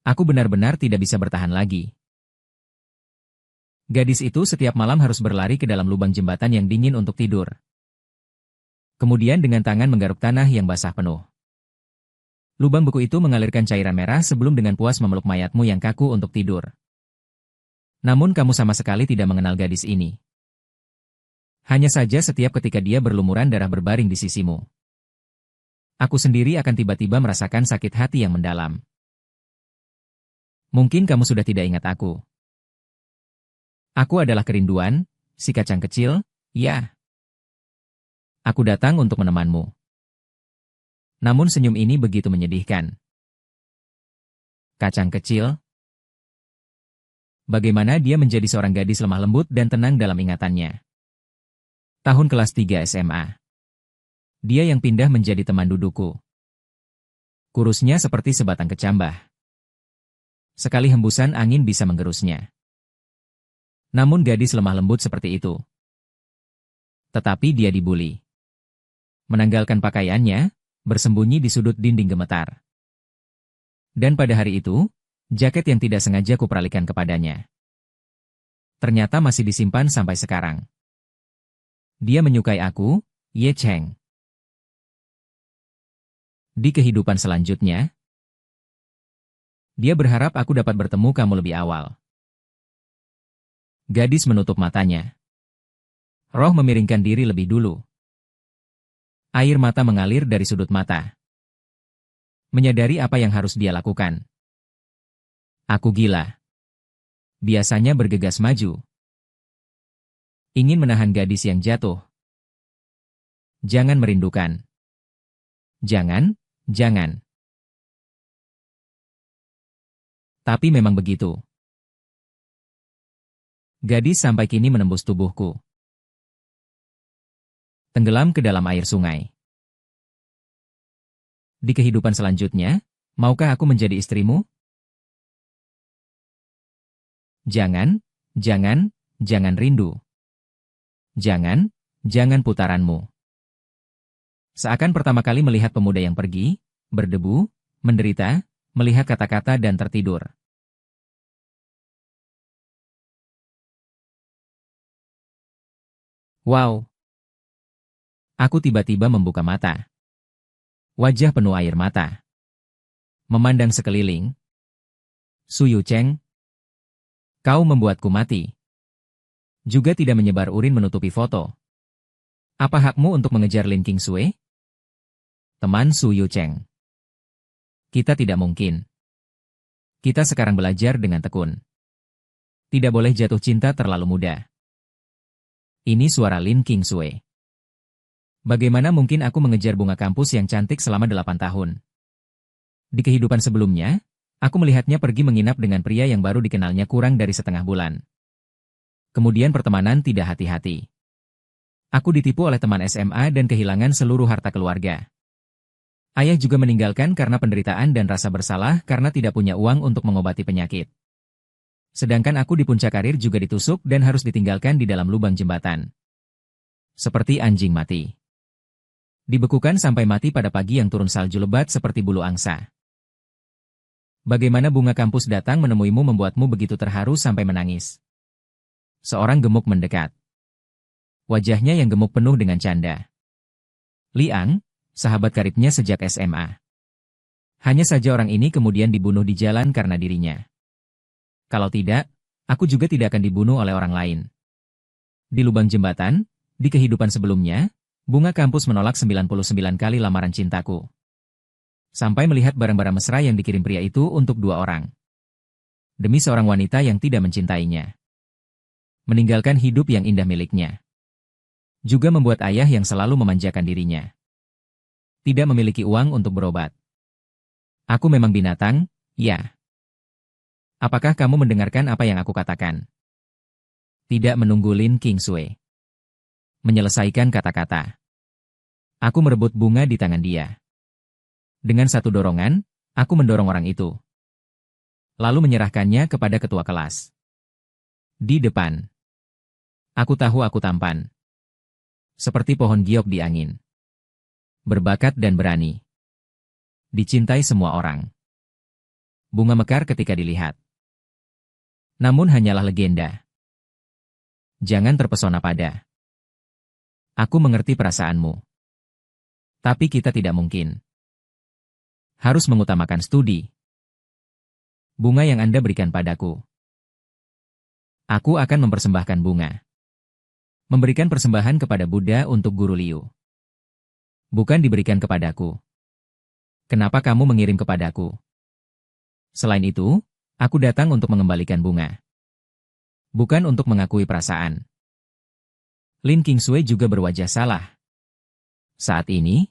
Aku benar-benar tidak bisa bertahan lagi. Gadis itu setiap malam harus berlari ke dalam lubang jembatan yang dingin untuk tidur. Kemudian dengan tangan menggaruk tanah yang basah penuh. Lubang beku itu mengalirkan cairan merah sebelum dengan puas memeluk mayatmu yang kaku untuk tidur. Namun kamu sama sekali tidak mengenal gadis ini. Hanya saja setiap ketika dia berlumuran darah berbaring di sisimu. Aku sendiri akan tiba-tiba merasakan sakit hati yang mendalam. Mungkin kamu sudah tidak ingat aku. Aku adalah kerinduan, si kacang kecil, ya. Aku datang untuk menemanmu. Namun senyum ini begitu menyedihkan. Kacang kecil. Bagaimana dia menjadi seorang gadis lemah lembut dan tenang dalam ingatannya. Tahun kelas 3 SMA. Dia yang pindah menjadi teman dudukku. Kurusnya seperti sebatang kecambah. Sekali hembusan angin bisa menggerusnya. Namun gadis lemah lembut seperti itu. Tetapi dia dibuli. Menanggalkan pakaiannya, bersembunyi di sudut dinding gemetar. Dan pada hari itu, jaket yang tidak sengaja kuperalikan kepadanya. Ternyata masih disimpan sampai sekarang. Dia menyukai aku, Ye Cheng. Di kehidupan selanjutnya, dia berharap aku dapat bertemu kamu lebih awal. Gadis menutup matanya. Roh memiringkan diri lebih dulu. Air mata mengalir dari sudut mata. Menyadari apa yang harus dia lakukan. Aku gila. Biasanya bergegas maju. Ingin menahan gadis yang jatuh. Jangan merindukan. Jangan. Tapi memang begitu. Gadis sampai kini menembus tubuhku. Tenggelam ke dalam air sungai. Di kehidupan selanjutnya, maukah aku menjadi istrimu? Jangan rindu. Jangan putaranmu. Seakan pertama kali melihat pemuda yang pergi, berdebu, menderita, melihat kata-kata dan tertidur. Wow. Aku tiba-tiba membuka mata. Wajah penuh air mata. Memandang sekeliling. Su Yu Cheng, kau membuatku mati. Juga tidak menyebar urin menutupi foto. Apa hakmu untuk mengejar Lin Qingsui? Teman Su Yu Cheng. Kita tidak mungkin. Kita sekarang belajar dengan tekun. Tidak boleh jatuh cinta terlalu muda. Ini suara Lin Qingsui. Bagaimana mungkin aku mengejar bunga kampus yang cantik selama 8 tahun? Di kehidupan sebelumnya, aku melihatnya pergi menginap dengan pria yang baru dikenalnya kurang dari setengah bulan. Kemudian pertemanan tidak hati-hati. Aku ditipu oleh teman SMA dan kehilangan seluruh harta keluarga. Ayah juga meninggalkan karena penderitaan dan rasa bersalah karena tidak punya uang untuk mengobati penyakit. Sedangkan aku di puncak karir juga ditusuk dan harus ditinggalkan di dalam lubang jembatan. Seperti anjing mati. Dibekukan sampai mati pada pagi yang turun salju lebat seperti bulu angsa. Bagaimana bunga kampus datang menemuimu membuatmu begitu terharu sampai menangis? Seorang gemuk mendekat. Wajahnya yang gemuk penuh dengan canda. Liang, sahabat karibnya sejak SMA. Hanya saja orang ini kemudian dibunuh di jalan karena dirinya. Kalau tidak, aku juga tidak akan dibunuh oleh orang lain. Di lubang jembatan, di kehidupan sebelumnya, bunga kampus menolak 99 kali lamaran cintaku. Sampai melihat barang-barang mesra yang dikirim pria itu untuk 2 orang. Demi seorang wanita yang tidak mencintainya. Meninggalkan hidup yang indah miliknya. Juga membuat ayah yang selalu memanjakan dirinya. Tidak memiliki uang untuk berobat. Aku memang binatang, ya. Apakah kamu mendengarkan apa yang aku katakan? Tidak menunggu Lin Qingsui menyelesaikan kata-kata. Aku merebut bunga di tangan dia. Dengan satu dorongan, aku mendorong orang itu. Lalu menyerahkannya kepada ketua kelas. Di depan. Aku tahu aku tampan. Seperti pohon giok di angin. Berbakat dan berani. Dicintai semua orang. Bunga mekar ketika dilihat. Namun hanyalah legenda. Jangan terpesona pada. Aku mengerti perasaanmu. Tapi kita tidak mungkin. Harus mengutamakan studi. Bunga yang Anda berikan padaku. Aku akan mempersembahkan bunga. Memberikan persembahan kepada Buddha untuk Guru Liu. Bukan diberikan kepadaku. Kenapa kamu mengirim kepadaku? Selain itu, aku datang untuk mengembalikan bunga. Bukan untuk mengakui perasaan. Lin Qingsui juga berwajah salah. Saat ini,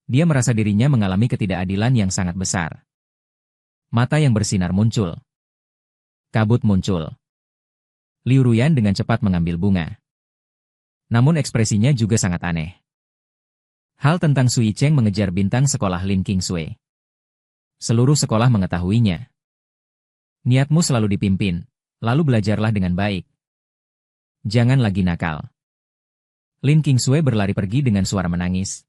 dia merasa dirinya mengalami ketidakadilan yang sangat besar. Mata yang bersinar muncul. Kabut muncul. Liu Ruyan dengan cepat mengambil bunga. Namun ekspresinya juga sangat aneh. Hal tentang Sui Cheng mengejar bintang sekolah Lin Qingsui. Seluruh sekolah mengetahuinya. Niatmu selalu dipimpin, lalu belajarlah dengan baik. Jangan lagi nakal. Lin Qingsui berlari pergi dengan suara menangis.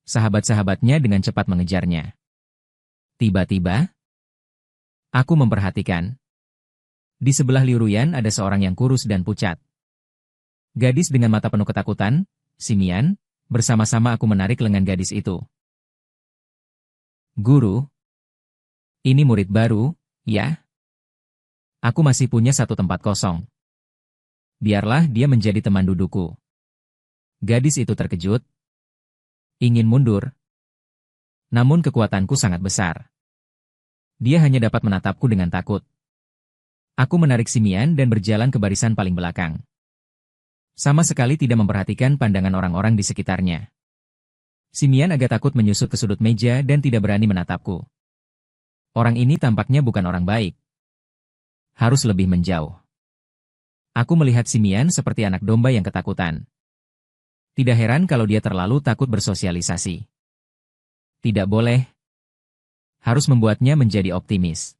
Sahabat-sahabatnya dengan cepat mengejarnya. Tiba-tiba, aku memperhatikan. Di sebelah Liu Ruyan ada seorang yang kurus dan pucat. Gadis dengan mata penuh ketakutan, Simian, bersama-sama aku menarik lengan gadis itu. Guru, ini murid baru, ya? Aku masih punya satu tempat kosong. Biarlah dia menjadi teman dudukku. Gadis itu terkejut. Ingin mundur. Namun kekuatanku sangat besar. Dia hanya dapat menatapku dengan takut. Aku menarik Simian dan berjalan ke barisan paling belakang. Sama sekali tidak memperhatikan pandangan orang-orang di sekitarnya. Simian agak takut menyusut ke sudut meja dan tidak berani menatapku. Orang ini tampaknya bukan orang baik. Harus lebih menjauh. Aku melihat Simian seperti anak domba yang ketakutan. Tidak heran kalau dia terlalu takut bersosialisasi. Tidak boleh. Harus membuatnya menjadi optimis.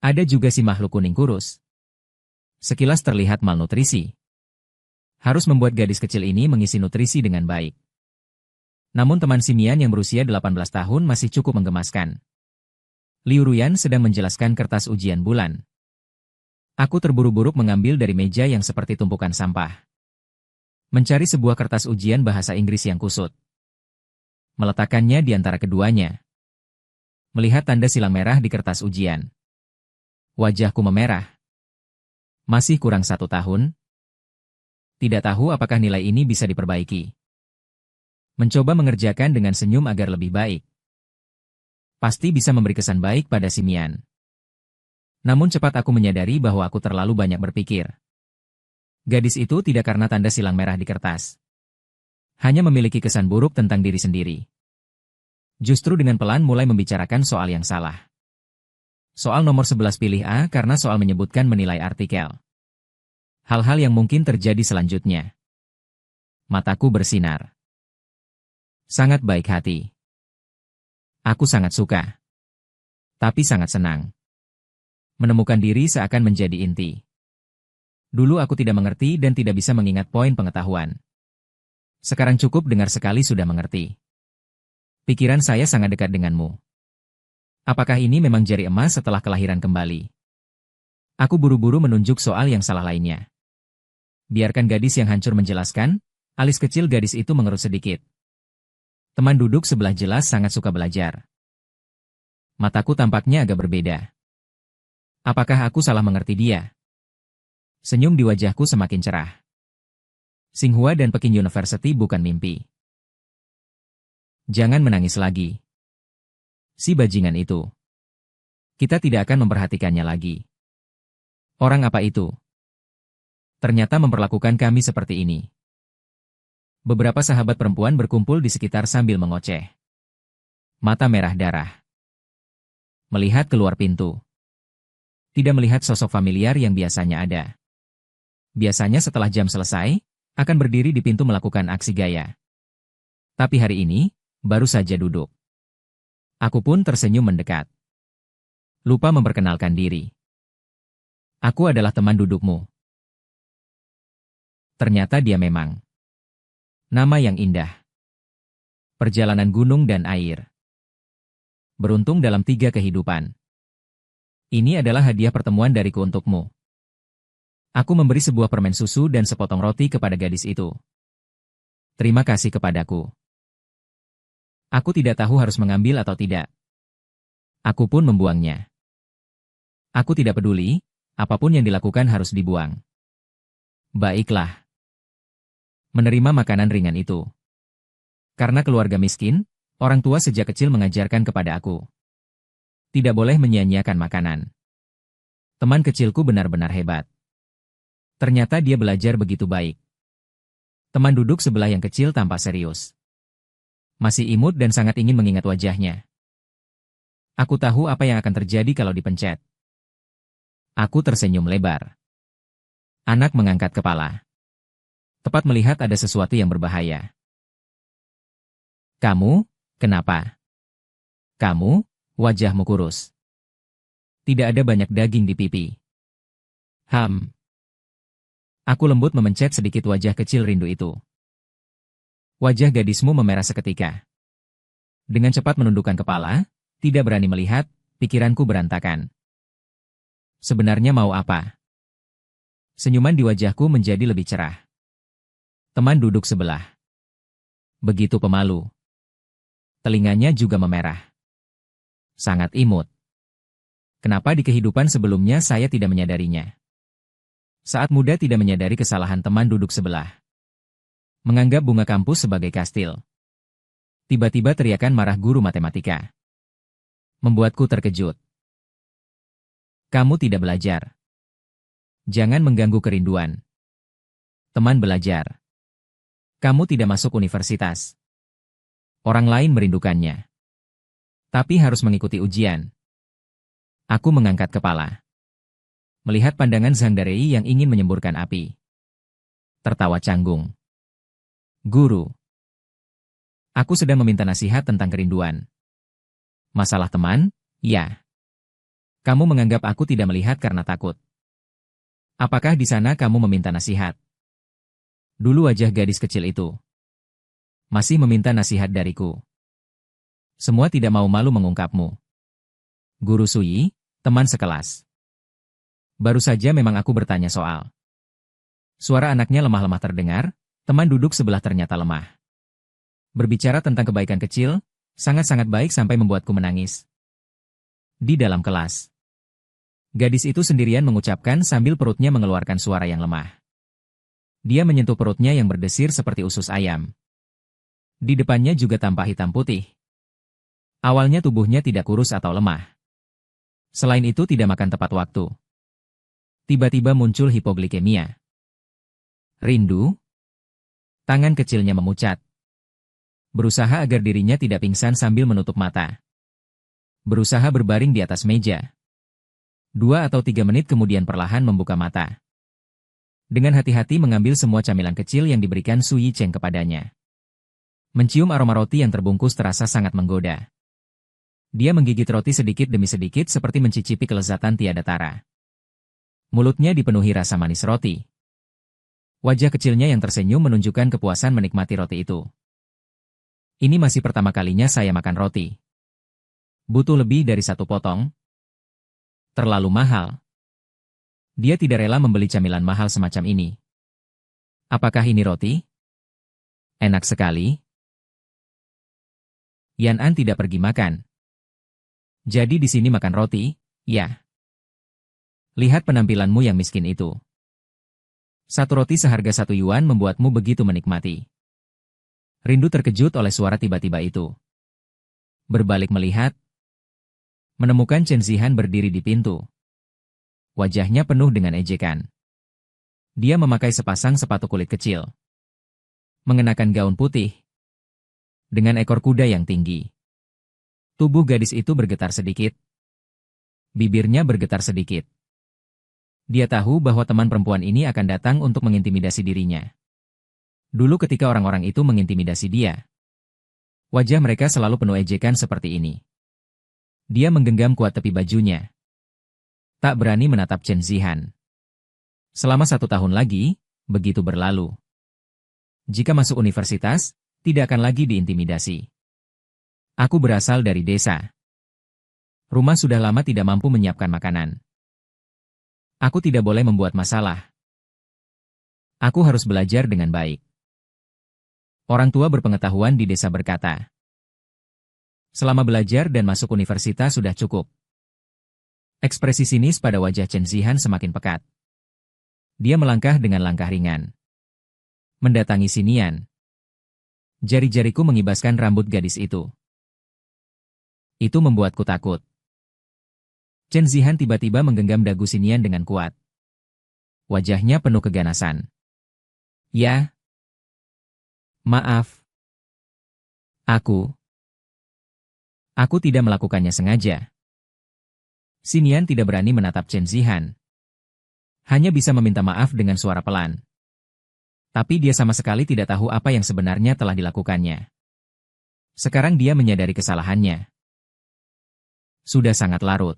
Ada juga si makhluk kuning kurus. Sekilas terlihat malnutrisi. Harus membuat gadis kecil ini mengisi nutrisi dengan baik. Namun teman Simian yang berusia 18 tahun masih cukup menggemaskan. Liu Ruyan sedang menjelaskan kertas ujian bulan. Aku terburu-buru mengambil dari meja yang seperti tumpukan sampah. Mencari sebuah kertas ujian bahasa Inggris yang kusut. Meletakkannya di antara keduanya. Melihat tanda silang merah di kertas ujian. Wajahku memerah. Masih kurang 1 tahun. Tidak tahu apakah nilai ini bisa diperbaiki. Mencoba mengerjakan dengan senyum agar lebih baik. Pasti bisa memberi kesan baik pada Simian. Namun cepat aku menyadari bahwa aku terlalu banyak berpikir. Gadis itu tidak karena tanda silang merah di kertas. Hanya memiliki kesan buruk tentang diri sendiri. Justru dengan pelan mulai membicarakan soal yang salah. Soal nomor 11 pilih A karena soal menyebutkan menilai artikel. Hal-hal yang mungkin terjadi selanjutnya. Mataku bersinar. Sangat baik hati. Aku sangat suka. Tapi sangat senang. Menemukan diri seakan menjadi inti. Dulu aku tidak mengerti dan tidak bisa mengingat poin pengetahuan. Sekarang cukup dengar sekali sudah mengerti. Pikiran saya sangat dekat denganmu. Apakah ini memang jari emas setelah kelahiran kembali? Aku buru-buru menunjuk soal yang salah lainnya. Biarkan gadis yang hancur menjelaskan, alis kecil gadis itu mengerut sedikit. Teman duduk sebelah jelas sangat suka belajar. Mataku tampaknya agak berbeda. Apakah aku salah mengerti dia? Senyum di wajahku semakin cerah. Tsinghua dan Peking University bukan mimpi. Jangan menangis lagi. Si bajingan itu. Kita tidak akan memperhatikannya lagi. Orang apa itu? Ternyata memperlakukan kami seperti ini. Beberapa sahabat perempuan berkumpul di sekitar sambil mengoceh. Mata merah darah. Melihat keluar pintu. Tidak melihat sosok familiar yang biasanya ada. Biasanya setelah jam selesai, akan berdiri di pintu melakukan aksi gaya. Tapi hari ini, baru saja duduk. Aku pun tersenyum mendekat. Lupa memperkenalkan diri. Aku adalah teman dudukmu. Ternyata dia memang. Nama yang indah. Perjalanan gunung dan air. Beruntung dalam 3 kehidupan. Ini adalah hadiah pertemuan dariku untukmu. Aku memberi sebuah permen susu dan sepotong roti kepada gadis itu. Terima kasih kepadaku. Aku tidak tahu harus mengambil atau tidak. Aku pun membuangnya. Aku tidak peduli, apapun yang dilakukan harus dibuang. Baiklah. Menerima makanan ringan itu. Karena keluarga miskin, orang tua sejak kecil mengajarkan kepada aku. Tidak boleh menyia-nyiakan makanan. Teman kecilku benar-benar hebat. Ternyata dia belajar begitu baik. Teman duduk sebelah yang kecil tampak serius. Masih imut dan sangat ingin mengingat wajahnya. Aku tahu apa yang akan terjadi kalau dipencet. Aku tersenyum lebar. Anak mengangkat kepala. Tepat melihat ada sesuatu yang berbahaya. Kamu, kenapa? Kamu, wajahmu kurus. Tidak ada banyak daging di pipi. Aku lembut memencet sedikit wajah kecil rindu itu. Wajah gadismu memerah seketika. Dengan cepat menundukkan kepala, tidak berani melihat, pikiranku berantakan. Sebenarnya mau apa? Senyuman di wajahku menjadi lebih cerah. Teman duduk sebelah. Begitu pemalu. Telinganya juga memerah. Sangat imut. Kenapa di kehidupan sebelumnya saya tidak menyadarinya? Saat muda tidak menyadari kesalahan teman duduk sebelah. Menganggap bunga kampus sebagai kastil. Tiba-tiba teriakan marah guru matematika. Membuatku terkejut. Kamu tidak belajar. Jangan mengganggu kerinduan. Teman belajar. Kamu tidak masuk universitas. Orang lain merindukannya. Tapi harus mengikuti ujian. Aku mengangkat kepala. Melihat pandangan Zhang Darei yang ingin menyemburkan api. Tertawa canggung. Guru. Aku sedang meminta nasihat tentang kerinduan. Masalah teman? Ya. Kamu menganggap aku tidak melihat karena takut. Apakah di sana kamu meminta nasihat? Dulu wajah gadis kecil itu. Masih meminta nasihat dariku. Semua tidak mau malu mengungkapmu. Guru Sui, teman sekelas. Baru saja memang aku bertanya soal. Suara anaknya lemah-lemah terdengar, teman duduk sebelah ternyata lemah. Berbicara tentang kebaikan kecil, sangat-sangat baik sampai membuatku menangis. Di dalam kelas. Gadis itu sendirian mengucapkan sambil perutnya mengeluarkan suara yang lemah. Dia menyentuh perutnya yang berdesir seperti usus ayam. Di depannya juga tampak hitam putih. Awalnya tubuhnya tidak kurus atau lemah. Selain itu tidak makan tepat waktu. Tiba-tiba muncul hipoglikemia. Rindu? Tangan kecilnya memucat. Berusaha agar dirinya tidak pingsan sambil menutup mata. Berusaha berbaring di atas meja. 2 atau 3 menit kemudian perlahan membuka mata. Dengan hati-hati mengambil semua camilan kecil yang diberikan Su Yicheng kepadanya. Mencium aroma roti yang terbungkus terasa sangat menggoda. Dia menggigit roti sedikit demi sedikit seperti mencicipi kelezatan tiada tara. Mulutnya dipenuhi rasa manis roti. Wajah kecilnya yang tersenyum menunjukkan kepuasan menikmati roti itu. Ini masih pertama kalinya saya makan roti. Butuh lebih dari 1 potong. Terlalu mahal. Dia tidak rela membeli camilan mahal semacam ini. Apakah ini roti? Enak sekali. Yan An tidak pergi makan. Jadi di sini makan roti, ya. Lihat penampilanmu yang miskin itu. 1 roti seharga 1 yuan membuatmu begitu menikmati. Rindu terkejut oleh suara tiba-tiba itu. Berbalik melihat. Menemukan Chen Zihan berdiri di pintu. Wajahnya penuh dengan ejekan. Dia memakai sepasang sepatu kulit kecil. Mengenakan gaun putih. Dengan ekor kuda yang tinggi. Tubuh gadis itu bergetar sedikit. Bibirnya bergetar sedikit. Dia tahu bahwa teman perempuan ini akan datang untuk mengintimidasi dirinya. Dulu ketika orang-orang itu mengintimidasi dia. Wajah mereka selalu penuh ejekan seperti ini. Dia menggenggam kuat tepi bajunya. Tak berani menatap Chen Zihan. Selama 1 tahun lagi, begitu berlalu. Jika masuk universitas, tidak akan lagi diintimidasi. Aku berasal dari desa. Rumah sudah lama tidak mampu menyiapkan makanan. Aku tidak boleh membuat masalah. Aku harus belajar dengan baik. Orang tua berpengetahuan di desa berkata. Selama belajar dan masuk universitas sudah cukup. Ekspresi sinis pada wajah Chen Zihan semakin pekat. Dia melangkah dengan langkah ringan. Mendatangi Sinian. Jari-jariku mengibaskan rambut gadis itu. Itu membuatku takut. Chen Zihan tiba-tiba menggenggam dagu Sinian dengan kuat. Wajahnya penuh keganasan. Ya. Maaf. Aku tidak melakukannya sengaja. Sinian tidak berani menatap Chen Zihan. Hanya bisa meminta maaf dengan suara pelan. Tapi dia sama sekali tidak tahu apa yang sebenarnya telah dilakukannya. Sekarang dia menyadari kesalahannya. Sudah sangat larut.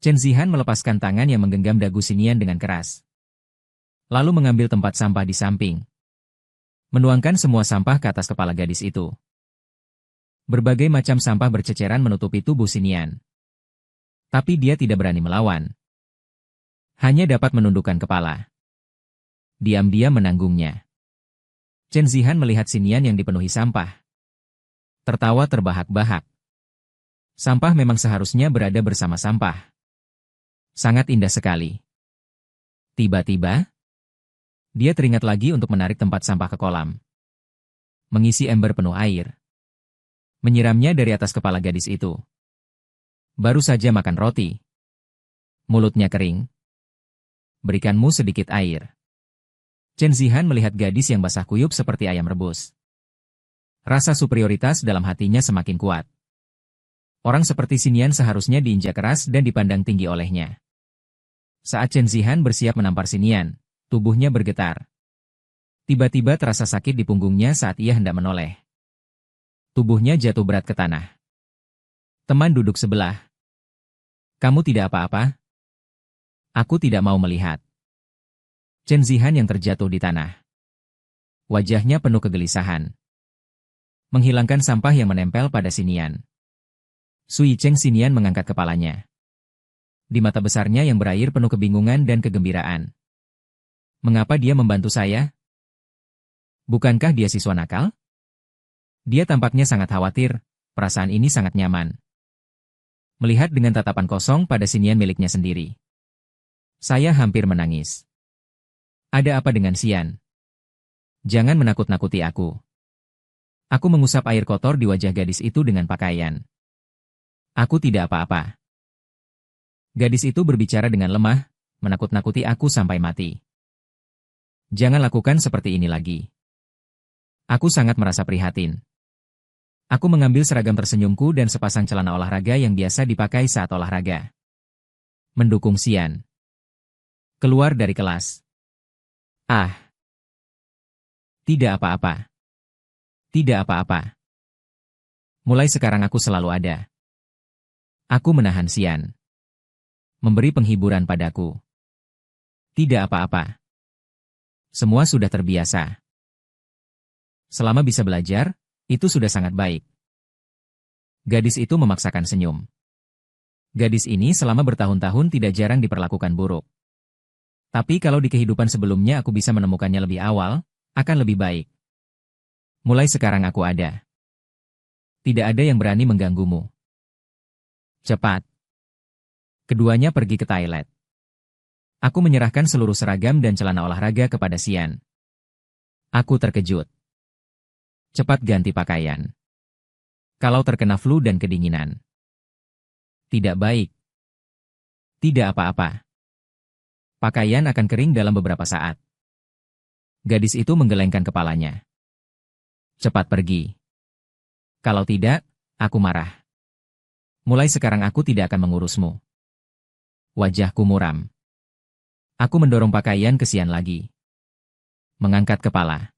Chen Zihan melepaskan tangan yang menggenggam dagu Sinian dengan keras. Lalu mengambil tempat sampah di samping. Menuangkan semua sampah ke atas kepala gadis itu. Berbagai macam sampah berceceran menutupi tubuh Sinian. Tapi dia tidak berani melawan. Hanya dapat menundukkan kepala. Diam-diam menanggungnya. Chen Zihan melihat Sinian yang dipenuhi sampah. Tertawa terbahak-bahak. Sampah memang seharusnya berada bersama sampah. Sangat indah sekali. Tiba-tiba, dia teringat lagi untuk menarik tempat sampah ke kolam. Mengisi ember penuh air. Menyiramnya dari atas kepala gadis itu. Baru saja makan roti. Mulutnya kering. Berikanmu sedikit air. Chen Zihan melihat gadis yang basah kuyup seperti ayam rebus. Rasa superioritas dalam hatinya semakin kuat. Orang seperti Sinian seharusnya diinjak keras dan dipandang tinggi olehnya. Saat Chen Zihan bersiap menampar Sinian, tubuhnya bergetar. Tiba-tiba terasa sakit di punggungnya saat ia hendak menoleh. Tubuhnya jatuh berat ke tanah. Teman duduk sebelah. Kamu tidak apa-apa? Aku tidak mau melihat. Chen Zihan yang terjatuh di tanah. Wajahnya penuh kegelisahan. Menghilangkan sampah yang menempel pada Sinian. Sui Cheng Sinian mengangkat kepalanya. Di mata besarnya yang berair penuh kebingungan dan kegembiraan. Mengapa dia membantu saya? Bukankah dia siswa nakal? Dia tampaknya sangat khawatir, perasaan ini sangat nyaman. Melihat dengan tatapan kosong pada Sinian miliknya sendiri. Saya hampir menangis. Ada apa dengan Xian? Jangan menakut-nakuti aku. Aku mengusap air kotor di wajah gadis itu dengan pakaian. Aku tidak apa-apa. Gadis itu berbicara dengan lemah, menakut-nakuti aku sampai mati. Jangan lakukan seperti ini lagi. Aku sangat merasa prihatin. Aku mengambil seragam tersenyumku dan sepasang celana olahraga yang biasa dipakai saat olahraga. Mendukung Xian. Keluar dari kelas. Ah. Tidak apa-apa. Tidak apa-apa. Mulai sekarang aku selalu ada. Aku menahan Xian. Memberi penghiburan padaku. Tidak apa-apa. Semua sudah terbiasa. Selama bisa belajar, itu sudah sangat baik. Gadis itu memaksakan senyum. Gadis ini selama bertahun-tahun tidak jarang diperlakukan buruk. Tapi kalau di kehidupan sebelumnya aku bisa menemukannya lebih awal, akan lebih baik. Mulai sekarang aku ada. Tidak ada yang berani mengganggumu. Cepat. Keduanya pergi ke toilet. Aku menyerahkan seluruh seragam dan celana olahraga kepada Xian. Aku terkejut. Cepat ganti pakaian. Kalau terkena flu dan kedinginan. Tidak baik. Tidak apa-apa. Pakaian akan kering dalam beberapa saat. Gadis itu menggelengkan kepalanya. Cepat pergi. Kalau tidak, aku marah. Mulai sekarang aku tidak akan mengurusmu. Wajahku muram. Aku mendorong pakaian ke Xian lagi. Mengangkat kepala.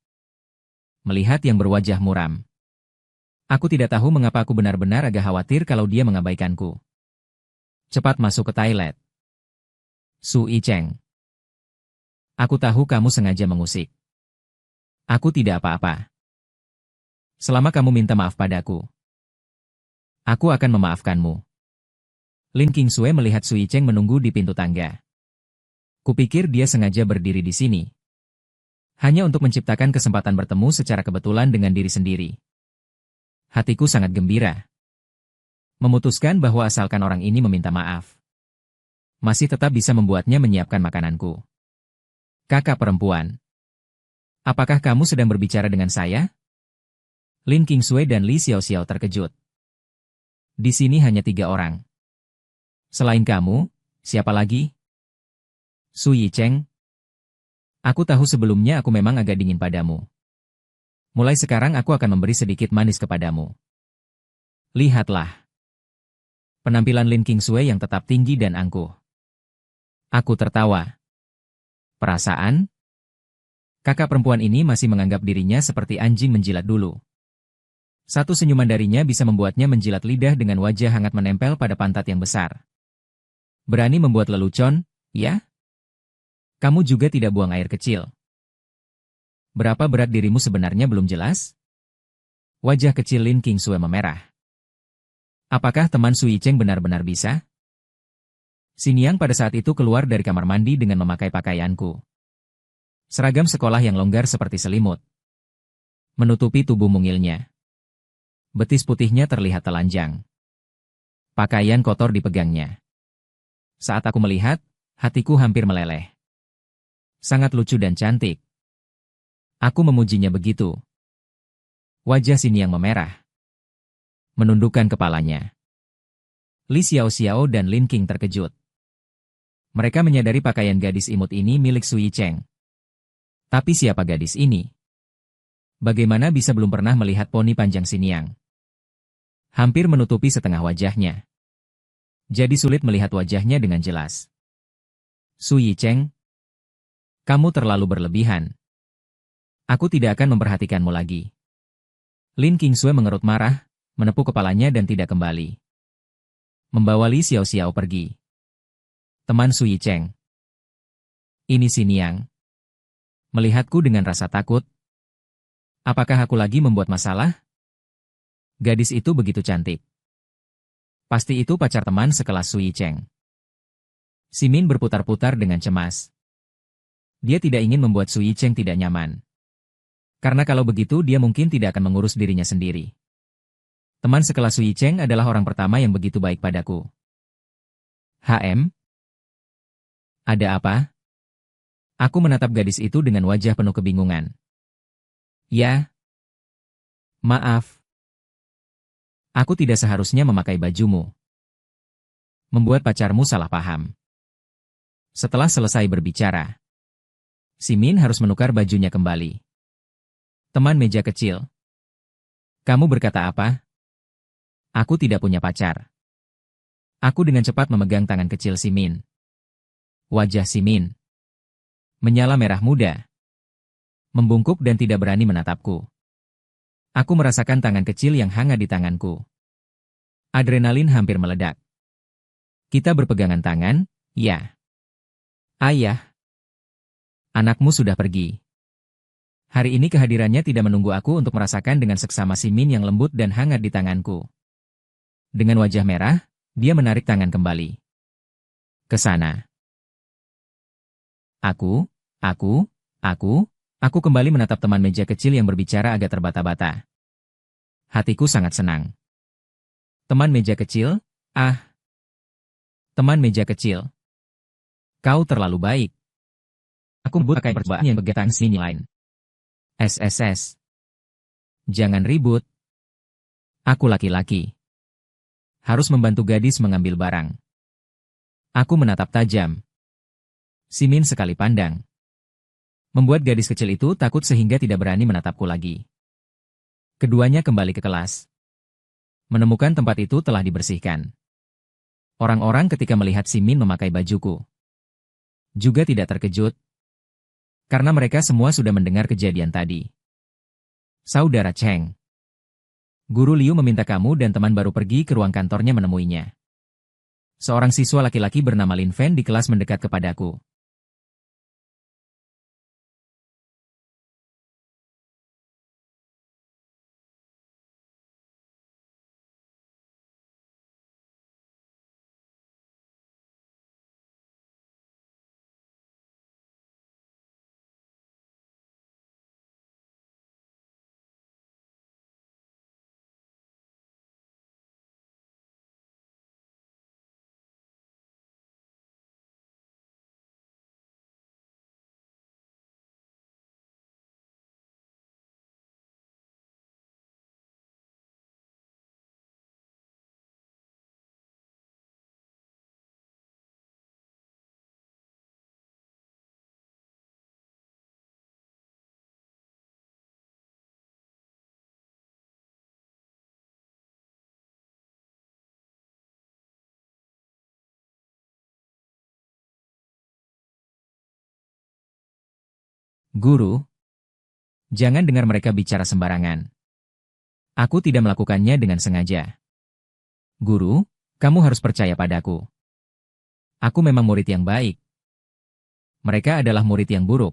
Melihat yang berwajah muram. Aku tidak tahu mengapa aku benar-benar agak khawatir kalau dia mengabaikanku. Cepat masuk ke toilet. Sui Cheng. Aku tahu kamu sengaja mengusik. Aku tidak apa-apa. Selama kamu minta maaf padaku, aku akan memaafkanmu. Lin Qingsui melihat Sui Cheng menunggu di pintu tangga. Kupikir dia sengaja berdiri di sini. Hanya untuk menciptakan kesempatan bertemu secara kebetulan dengan diri sendiri. Hatiku sangat gembira. Memutuskan bahwa asalkan orang ini meminta maaf, masih tetap bisa membuatnya menyiapkan makananku. Kakak perempuan. Apakah kamu sedang berbicara dengan saya? Lin Qingsui dan Li Xiaoxiao terkejut. Di sini hanya 3 orang. Selain kamu, siapa lagi? Su Yicheng. Aku tahu sebelumnya aku memang agak dingin padamu. Mulai sekarang aku akan memberi sedikit manis kepadamu. Lihatlah. Penampilan Lin Qingsui yang tetap tinggi dan angkuh. Aku tertawa. Perasaan? Kakak perempuan ini masih menganggap dirinya seperti anjing menjilat dulu. Satu senyuman darinya bisa membuatnya menjilat lidah dengan wajah hangat menempel pada pantat yang besar. Berani membuat lelucon, ya? Kamu juga tidak buang air kecil. Berapa berat dirimu sebenarnya belum jelas? Wajah kecil Lin Qingsui memerah. Apakah teman Su Yicheng benar-benar bisa? Xiniang pada saat itu keluar dari kamar mandi dengan memakai pakaianku. Seragam sekolah yang longgar seperti selimut. Menutupi tubuh mungilnya. Betis putihnya terlihat telanjang. Pakaian kotor dipegangnya. Saat aku melihat, hatiku hampir meleleh. Sangat lucu dan cantik. Aku memujinya begitu. Wajah Xiniang memerah. Menundukkan kepalanya. Li Xiaoxiao dan Lin Qing terkejut. Mereka menyadari pakaian gadis imut ini milik Su Yicheng. Tapi siapa gadis ini? Bagaimana bisa belum pernah melihat poni panjang Xiniang? Hampir menutupi setengah wajahnya. Jadi sulit melihat wajahnya dengan jelas. Su Yicheng, kamu terlalu berlebihan. Aku tidak akan memperhatikanmu lagi. Lin Qingsui mengerut marah, menepuk kepalanya dan tidak kembali. Membawa Li Xiaoxiao pergi. Teman Su Yicheng. Ini Xiniang. Melihatku dengan rasa takut. Apakah aku lagi membuat masalah? Gadis itu begitu cantik. Pasti itu pacar teman sekelas Su Yicheng. Simin berputar-putar dengan cemas. Dia tidak ingin membuat Su Yicheng tidak nyaman. Karena kalau begitu dia mungkin tidak akan mengurus dirinya sendiri. Teman sekelas Su Yicheng adalah orang pertama yang begitu baik padaku. HM? Ada apa? Aku menatap gadis itu dengan wajah penuh kebingungan. Ya. Maaf. Aku tidak seharusnya memakai bajumu. Membuat pacarmu salah paham. Setelah selesai berbicara, Simin harus menukar bajunya kembali. Teman meja kecil. Kamu berkata apa? Aku tidak punya pacar. Aku dengan cepat memegang tangan kecil Simin. Wajah Simin menyala merah muda. Membungkuk dan tidak berani menatapku. Aku merasakan tangan kecil yang hangat di tanganku. Adrenalin hampir meledak. Kita berpegangan tangan, ya. Ayah. Anakmu sudah pergi. Hari ini kehadirannya tidak menunggu aku untuk merasakan dengan seksama Simin yang lembut dan hangat di tanganku. Dengan wajah merah, dia menarik tangan kembali. Ke sana. Aku kembali menatap teman meja kecil yang berbicara agak terbata-bata. Hatiku sangat senang. Teman meja kecil, Teman meja kecil. Kau terlalu baik. Aku pakai percobaan yang begatang sini lain. SSS. Jangan ribut. Aku laki-laki. Harus membantu gadis mengambil barang. Aku menatap tajam. Simin sekali pandang. Membuat gadis kecil itu takut sehingga tidak berani menatapku lagi. Keduanya kembali ke kelas. Menemukan tempat itu telah dibersihkan. Orang-orang ketika melihat Simin memakai bajuku juga tidak terkejut. Karena mereka semua sudah mendengar kejadian tadi. Saudara Cheng. Guru Liu meminta kamu dan teman baru pergi ke ruang kantornya menemuinya. Seorang siswa laki-laki bernama Lin Fen di kelas mendekat kepadaku. Guru, jangan dengar mereka bicara sembarangan. Aku tidak melakukannya dengan sengaja. Guru, kamu harus percaya padaku. Aku memang murid yang baik. Mereka adalah murid yang buruk.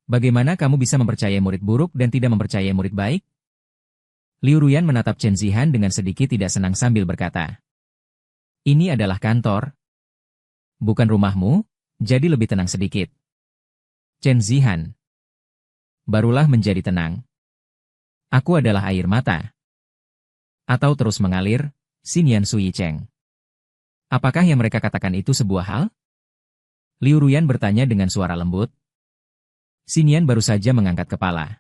Bagaimana kamu bisa mempercayai murid buruk dan tidak mempercayai murid baik? Liu Ruyan menatap Chen Zihan dengan sedikit tidak senang sambil berkata, "Ini adalah kantor. Bukan rumahmu, jadi lebih tenang sedikit." Chen Zihan barulah menjadi tenang. Aku adalah air mata. Atau terus mengalir, Xinyan Sui Cheng. Apakah yang mereka katakan itu sebuah hal? Liu Ruyan bertanya dengan suara lembut. Xinyan baru saja mengangkat kepala.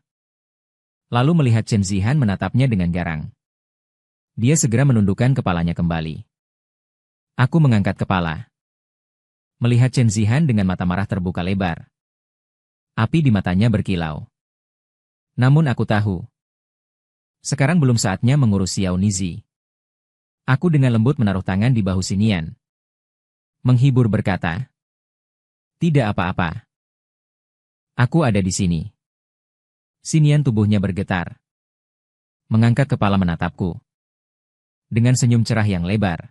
Lalu melihat Chen Zihan menatapnya dengan garang. Dia segera menundukkan kepalanya kembali. Aku mengangkat kepala. Melihat Chen Zihan dengan mata marah terbuka lebar. Api di matanya berkilau. Namun aku tahu. Sekarang belum saatnya mengurus Xiao Nizi. Aku dengan lembut menaruh tangan di bahu Xinyan. Menghibur berkata, "Tidak apa-apa. Aku ada di sini." Xinyan tubuhnya bergetar. Mengangkat kepala menatapku. Dengan senyum cerah yang lebar.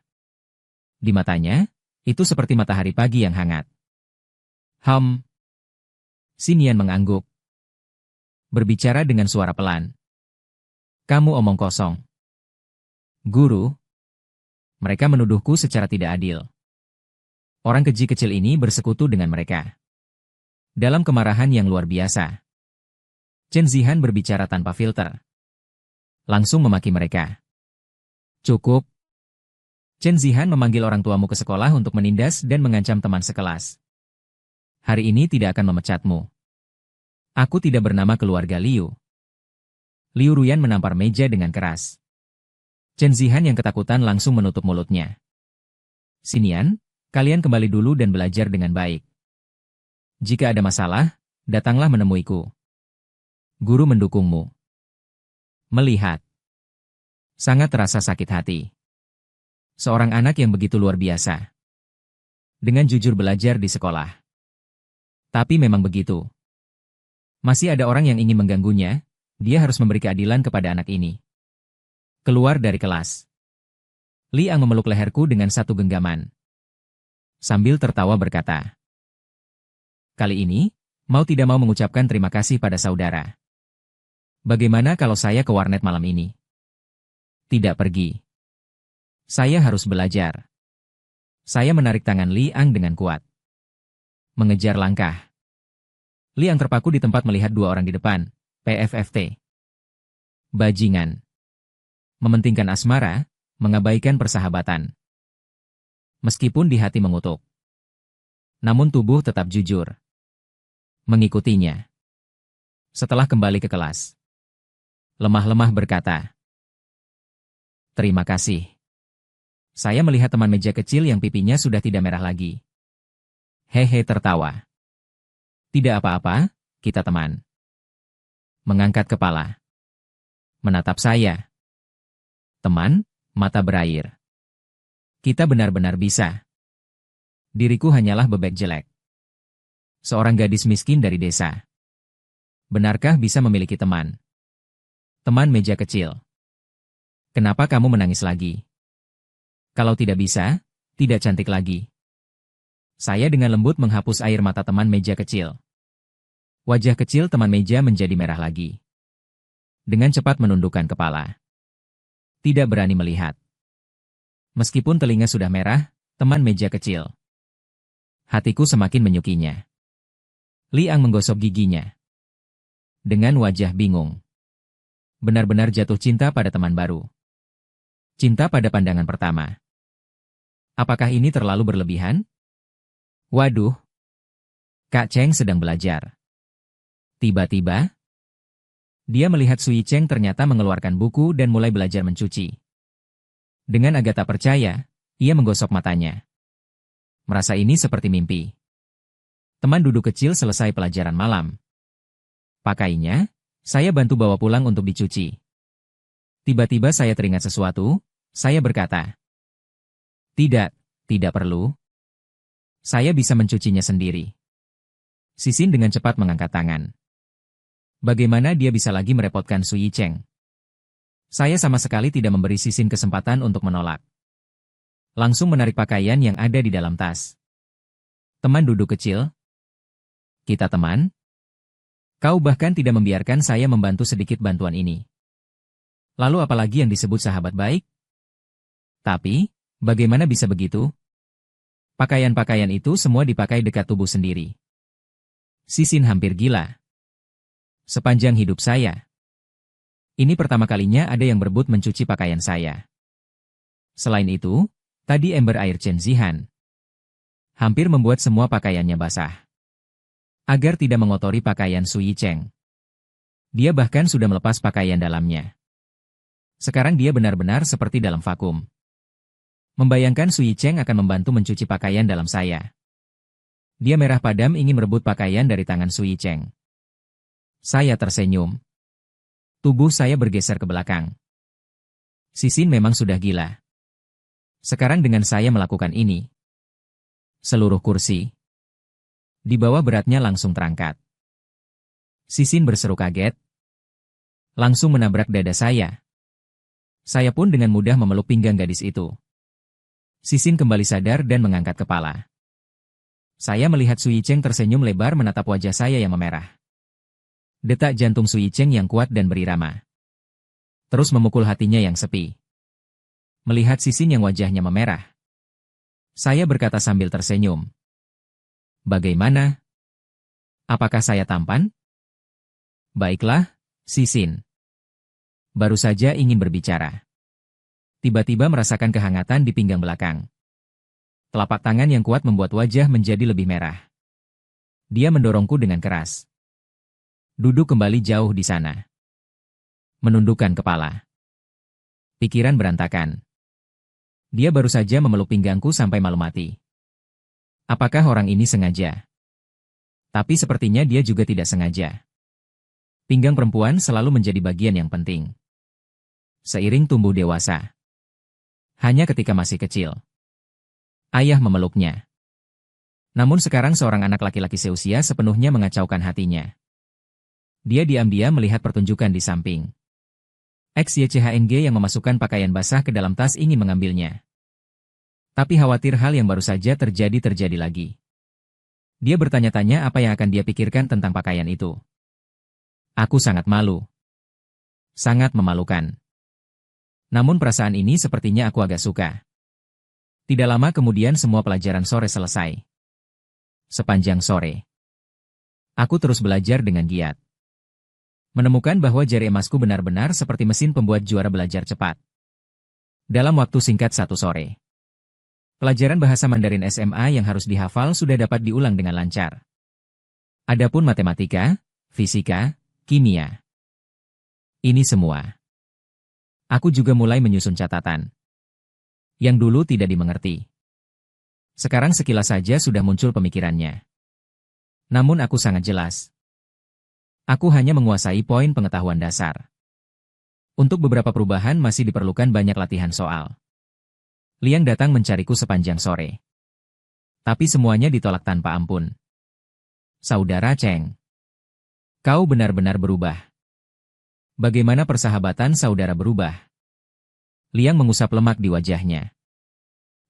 Di matanya, itu seperti matahari pagi yang hangat. Xinyan mengangguk. Berbicara dengan suara pelan. "Kamu omong kosong. Guru." Mereka menuduhku secara tidak adil. Orang keji kecil ini bersekutu dengan mereka. Dalam kemarahan yang luar biasa. Chen Zihan berbicara tanpa filter. Langsung memaki mereka. "Cukup." Chen Zihan memanggil orang tuamu ke sekolah untuk menindas dan mengancam teman sekelas. Hari ini tidak akan memecatmu. Aku tidak bernama keluarga Liu. Liu Ruyan menampar meja dengan keras. Chen Zihan yang ketakutan langsung menutup mulutnya. "Xinyan, kalian kembali dulu dan belajar dengan baik. Jika ada masalah, datanglah menemuiku. Guru mendukungmu." Melihat. Sangat terasa sakit hati. Seorang anak yang begitu luar biasa. Dengan jujur belajar di sekolah. Tapi memang begitu. Masih ada orang yang ingin mengganggunya, dia harus memberi keadilan kepada anak ini. Keluar dari kelas. Li Ang memeluk leherku dengan satu genggaman. Sambil tertawa berkata, "Kali ini, mau tidak mau mengucapkan terima kasih pada saudara. Bagaimana kalau saya ke warnet malam ini?" "Tidak pergi. Saya harus belajar." Saya menarik tangan Li Ang dengan kuat. Mengejar langkah. Li Ang terpaku di tempat melihat dua orang di depan, PFFT. Bajingan. Mementingkan asmara, mengabaikan persahabatan. Meskipun di hati mengutuk. Namun tubuh tetap jujur. Mengikutinya. Setelah kembali ke kelas. Lemah-lemah berkata, "Terima kasih. Saya melihat teman meja kecil yang pipinya sudah tidak merah lagi." Hehe tertawa. "Tidak apa-apa, kita teman." Mengangkat kepala. Menatap saya. "Teman," mata berair. "Kita benar-benar bisa. Diriku hanyalah bebek jelek. Seorang gadis miskin dari desa. Benarkah bisa memiliki teman? Teman meja kecil. Kenapa kamu menangis lagi? Kalau tidak bisa, tidak cantik lagi." Saya dengan lembut menghapus air mata teman meja kecil. Wajah kecil teman meja menjadi merah lagi. Dengan cepat menundukkan kepala. Tidak berani melihat. Meskipun telinga sudah merah, teman meja kecil. Hatiku semakin menyukinya. Li Ang menggosok giginya. Dengan wajah bingung. Benar-benar jatuh cinta pada teman baru. Cinta pada pandangan pertama. Apakah ini terlalu berlebihan? Waduh. Kak Cheng sedang belajar. Tiba-tiba, dia melihat Sui Cheng ternyata mengeluarkan buku dan mulai belajar mencuci. Dengan agak tak percaya, ia menggosok matanya. Merasa ini seperti mimpi. Teman duduk kecil selesai pelajaran malam. Pakainya, saya bantu bawa pulang untuk dicuci. Tiba-tiba saya teringat sesuatu, saya berkata, "Tidak, tidak perlu. Saya bisa mencucinya sendiri." Sisin dengan cepat mengangkat tangan. Bagaimana dia bisa lagi merepotkan Su Yicheng? Saya sama sekali tidak memberi Sisin kesempatan untuk menolak. Langsung menarik pakaian yang ada di dalam tas. Teman duduk kecil? Kita teman? Kau bahkan tidak membiarkan saya membantu sedikit bantuan ini. Lalu apalagi yang disebut sahabat baik? Tapi, bagaimana bisa begitu? Pakaian-pakaian itu semua dipakai dekat tubuh sendiri. Sisin hampir gila. Sepanjang hidup saya. Ini pertama kalinya ada yang berebut mencuci pakaian saya. Selain itu, tadi ember air Chen Zihan hampir membuat semua pakaiannya basah. Agar tidak mengotori pakaian Su Yicheng. Dia bahkan sudah melepas pakaian dalamnya. Sekarang dia benar-benar seperti dalam vakum. Membayangkan Su Yicheng akan membantu mencuci pakaian dalam saya. Dia merah padam ingin merebut pakaian dari tangan Su Yicheng. Saya tersenyum. Tubuh saya bergeser ke belakang. Sisin memang sudah gila. Sekarang dengan saya melakukan ini. Seluruh kursi di bawah beratnya langsung terangkat. Sisin berseru kaget. Langsung menabrak dada saya. Saya pun dengan mudah memeluk pinggang gadis itu. Sisin kembali sadar dan mengangkat kepala. Saya melihat Su Yicheng tersenyum lebar menatap wajah saya yang memerah. Detak jantung Su Yicheng yang kuat dan berirama. Terus memukul hatinya yang sepi. Melihat Sisin yang wajahnya memerah. Saya berkata sambil tersenyum. Bagaimana? Apakah saya tampan? Baiklah, Sisin. Baru saja ingin berbicara. Tiba-tiba merasakan kehangatan di pinggang belakang. Telapak tangan yang kuat membuat wajah menjadi lebih merah. Dia mendorongku dengan keras. Duduk kembali jauh di sana. Menundukkan kepala. Pikiran berantakan. Dia baru saja memeluk pinggangku sampai malu mati. Apakah orang ini sengaja? Tapi sepertinya dia juga tidak sengaja. Pinggang perempuan selalu menjadi bagian yang penting. Seiring tumbuh dewasa. Hanya ketika masih kecil. Ayah memeluknya. Namun sekarang seorang anak laki-laki seusia sepenuhnya mengacaukan hatinya. Dia diam-diam melihat pertunjukan di samping. XYCHNG yang memasukkan pakaian basah ke dalam tas ingin mengambilnya. Tapi khawatir hal yang baru saja terjadi lagi. Dia bertanya-tanya apa yang akan dia pikirkan tentang pakaian itu. Aku sangat malu. Sangat memalukan. Namun perasaan ini sepertinya aku agak suka. Tidak lama kemudian semua pelajaran sore selesai. Sepanjang sore. Aku terus belajar dengan giat. Menemukan bahwa jari emasku benar-benar seperti mesin pembuat juara belajar cepat. Dalam waktu singkat 1 sore. Pelajaran bahasa Mandarin SMA yang harus dihafal sudah dapat diulang dengan lancar. Adapun matematika, fisika, kimia. Ini semua. Aku juga mulai menyusun catatan. Yang dulu tidak dimengerti. Sekarang sekilas saja sudah muncul pemikirannya. Namun aku sangat jelas. Aku hanya menguasai poin pengetahuan dasar. Untuk beberapa perubahan masih diperlukan banyak latihan soal. Liang datang mencariku sepanjang sore. Tapi semuanya ditolak tanpa ampun. Saudara Cheng. Kau benar-benar berubah. Bagaimana persahabatan saudara berubah? Liang mengusap lemak di wajahnya.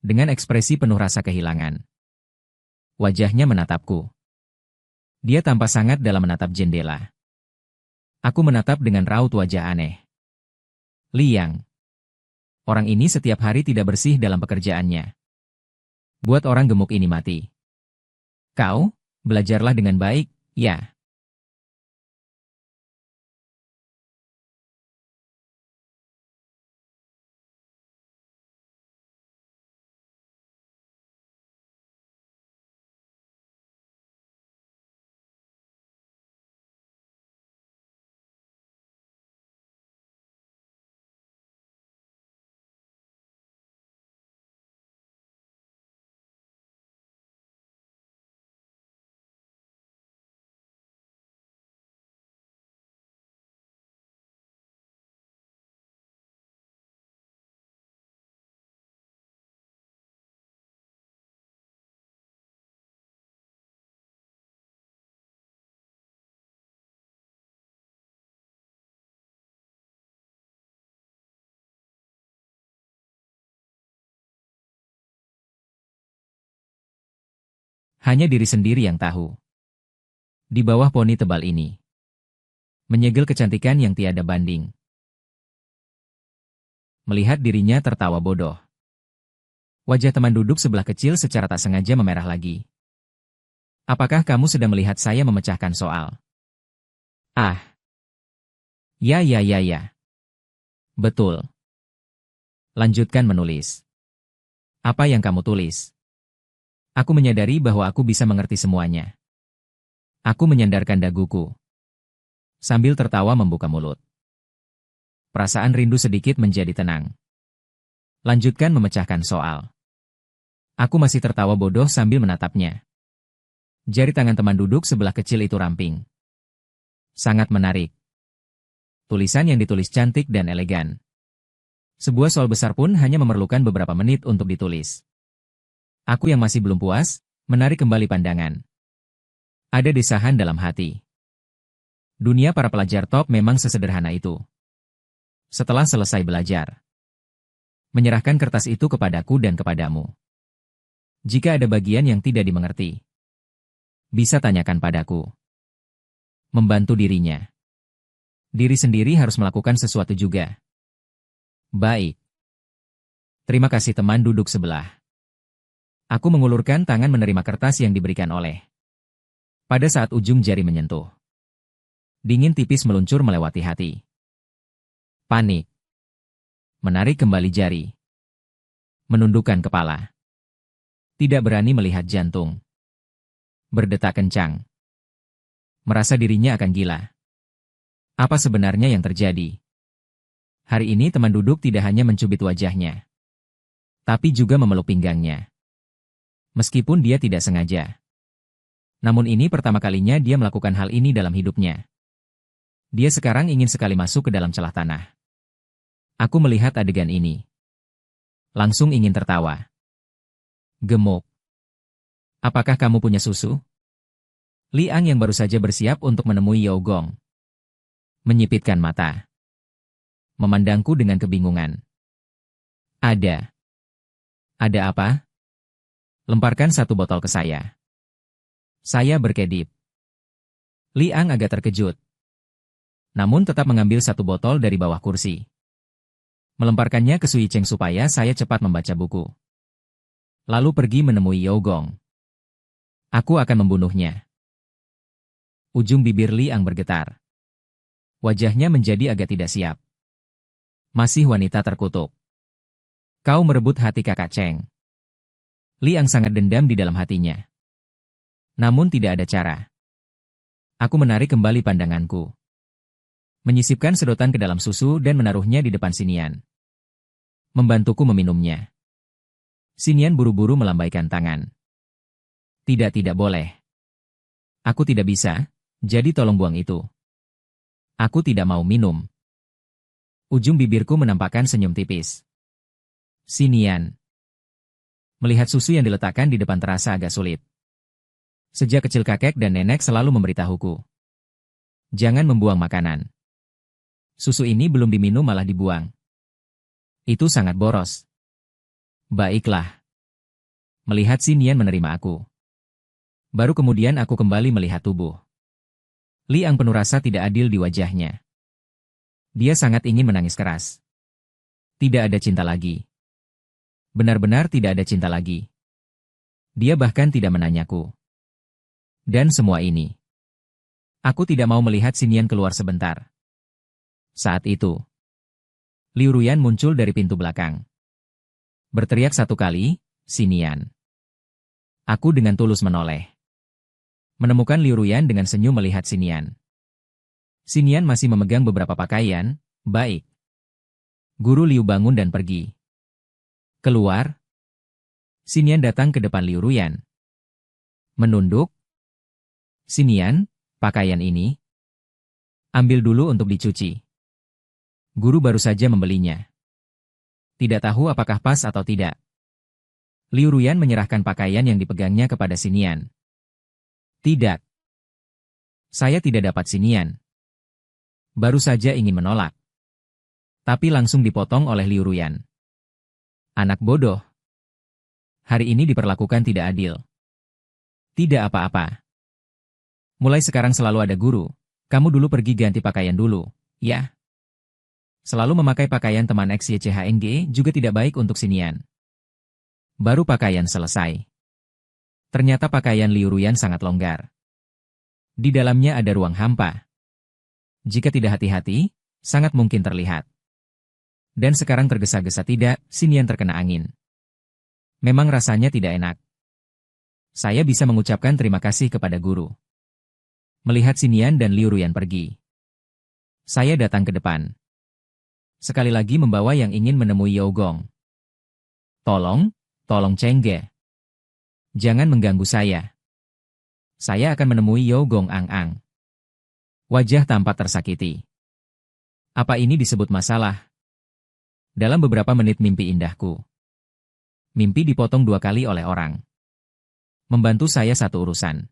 Dengan ekspresi penuh rasa kehilangan. Wajahnya menatapku. Dia tampak sangat dalam menatap jendela. Aku menatap dengan raut wajah aneh. Liang. Orang ini setiap hari tidak bersih dalam pekerjaannya. Buat orang gemuk ini mati. Kau, belajarlah dengan baik, ya. Hanya diri sendiri yang tahu. Di bawah poni tebal ini, menyegel kecantikan yang tiada banding. Melihat dirinya tertawa bodoh. Wajah teman duduk sebelah kecil secara tak sengaja memerah lagi. Apakah kamu sedang melihat saya memecahkan soal? Ah. Ya. Betul. Lanjutkan menulis. Apa yang kamu tulis? Aku menyadari bahwa aku bisa mengerti semuanya. Aku menyandarkan daguku. Sambil tertawa membuka mulut. Perasaan rindu sedikit menjadi tenang. Lanjutkan memecahkan soal. Aku masih tertawa bodoh sambil menatapnya. Jari tangan teman duduk sebelah kecil itu ramping. Sangat menarik. Tulisan yang ditulis cantik dan elegan. Sebuah soal besar pun hanya memerlukan beberapa menit untuk ditulis. Aku yang masih belum puas, menarik kembali pandangan. Ada desahan dalam hati. Dunia para pelajar top memang sesederhana itu. Setelah selesai belajar, menyerahkan kertas itu kepadaku dan kepadamu. Jika ada bagian yang tidak dimengerti, bisa tanyakan padaku. Membantu dirinya. Diri sendiri harus melakukan sesuatu juga. Baik. Terima kasih teman duduk sebelah. Aku mengulurkan tangan menerima kertas yang diberikan oleh. Pada saat ujung jari menyentuh, dingin tipis meluncur melewati hati. Panik. Menarik kembali jari. Menundukkan kepala. Tidak berani melihat jantung. Berdetak kencang. Merasa dirinya akan gila. Apa sebenarnya yang terjadi? Hari ini teman duduk tidak hanya mencubit wajahnya, tapi juga memeluk pinggangnya. Meskipun dia tidak sengaja. Namun ini pertama kalinya dia melakukan hal ini dalam hidupnya. Dia sekarang ingin sekali masuk ke dalam celah tanah. Aku melihat adegan ini. Langsung ingin tertawa. Gemuk. Apakah kamu punya susu? Liang yang baru saja bersiap untuk menemui Yao Gong menyipitkan mata. Memandangku dengan kebingungan. Ada. Ada apa? Lemparkan satu botol ke saya. Saya berkedip. Liang agak terkejut. Namun tetap mengambil satu botol dari bawah kursi. Melemparkannya ke Sui Cheng supaya saya cepat membaca buku. Lalu pergi menemui Yao Gong. Aku akan membunuhnya. Ujung bibir Liang bergetar. Wajahnya menjadi agak tidak siap. Masih wanita terkutuk. Kau merebut hati kakak Cheng. Liang sangat dendam di dalam hatinya. Namun tidak ada cara. Aku menarik kembali pandanganku. Menyisipkan sedotan ke dalam susu dan menaruhnya di depan Sinian. Membantuku meminumnya. Sinian buru-buru melambaikan tangan. Tidak boleh. Aku tidak bisa, jadi tolong buang itu. Aku tidak mau minum. Ujung bibirku menampakkan senyum tipis. Sinian. Melihat susu yang diletakkan di depan terasa agak sulit. Sejak kecil kakek dan nenek selalu memberitahuku. Jangan membuang makanan. Susu ini belum diminum malah dibuang. Itu sangat boros. Baiklah. Melihat Sinian menerima aku. Baru kemudian aku kembali melihat tubuh. Liang penuh rasa tidak adil di wajahnya. Dia sangat ingin menangis keras. Tidak ada cinta lagi. Benar-benar tidak ada cinta lagi. Dia bahkan tidak menanyaku. Dan semua ini. Aku tidak mau melihat Sinian keluar sebentar. Saat itu, Liu Ruyan muncul dari pintu belakang. Berteriak satu kali, Sinian. Aku dengan tulus menoleh. Menemukan Liu Ruyan dengan senyum melihat Sinian. Sinian masih memegang beberapa pakaian, baik. Guru Liu bangun dan pergi. Keluar. Sinian datang ke depan Liu Ruyan. Menunduk. Sinian, pakaian ini. Ambil dulu untuk dicuci. Guru baru saja membelinya. Tidak tahu apakah pas atau tidak. Liu Ruyan menyerahkan pakaian yang dipegangnya kepada Sinian. Tidak. Saya tidak dapat Sinian. Baru saja ingin menolak. Tapi langsung dipotong oleh Liu Ruyan. Anak bodoh. Hari ini diperlakukan tidak adil. Tidak apa-apa. Mulai sekarang selalu ada guru. Kamu dulu pergi ganti pakaian dulu, ya? Selalu memakai pakaian teman XYCHNG juga tidak baik untuk Xinian. Baru pakaian selesai. Ternyata pakaian Liu Ruyan sangat longgar. Di dalamnya ada ruang hampa. Jika tidak hati-hati, sangat mungkin terlihat. Dan sekarang tergesa-gesa tidak, Xinian terkena angin. Memang rasanya tidak enak. Saya bisa mengucapkan terima kasih kepada guru. Melihat Xinian dan Liu Ruyan pergi. Saya datang ke depan. Sekali lagi membawa yang ingin menemui Yao Gong. Tolong Cheng Ge. Jangan mengganggu saya. Saya akan menemui Yao Gong Ang. Wajah tampak tersakiti. Apa ini disebut masalah? Dalam beberapa menit mimpi indahku. Mimpi dipotong 2 kali oleh orang. Membantu saya satu urusan.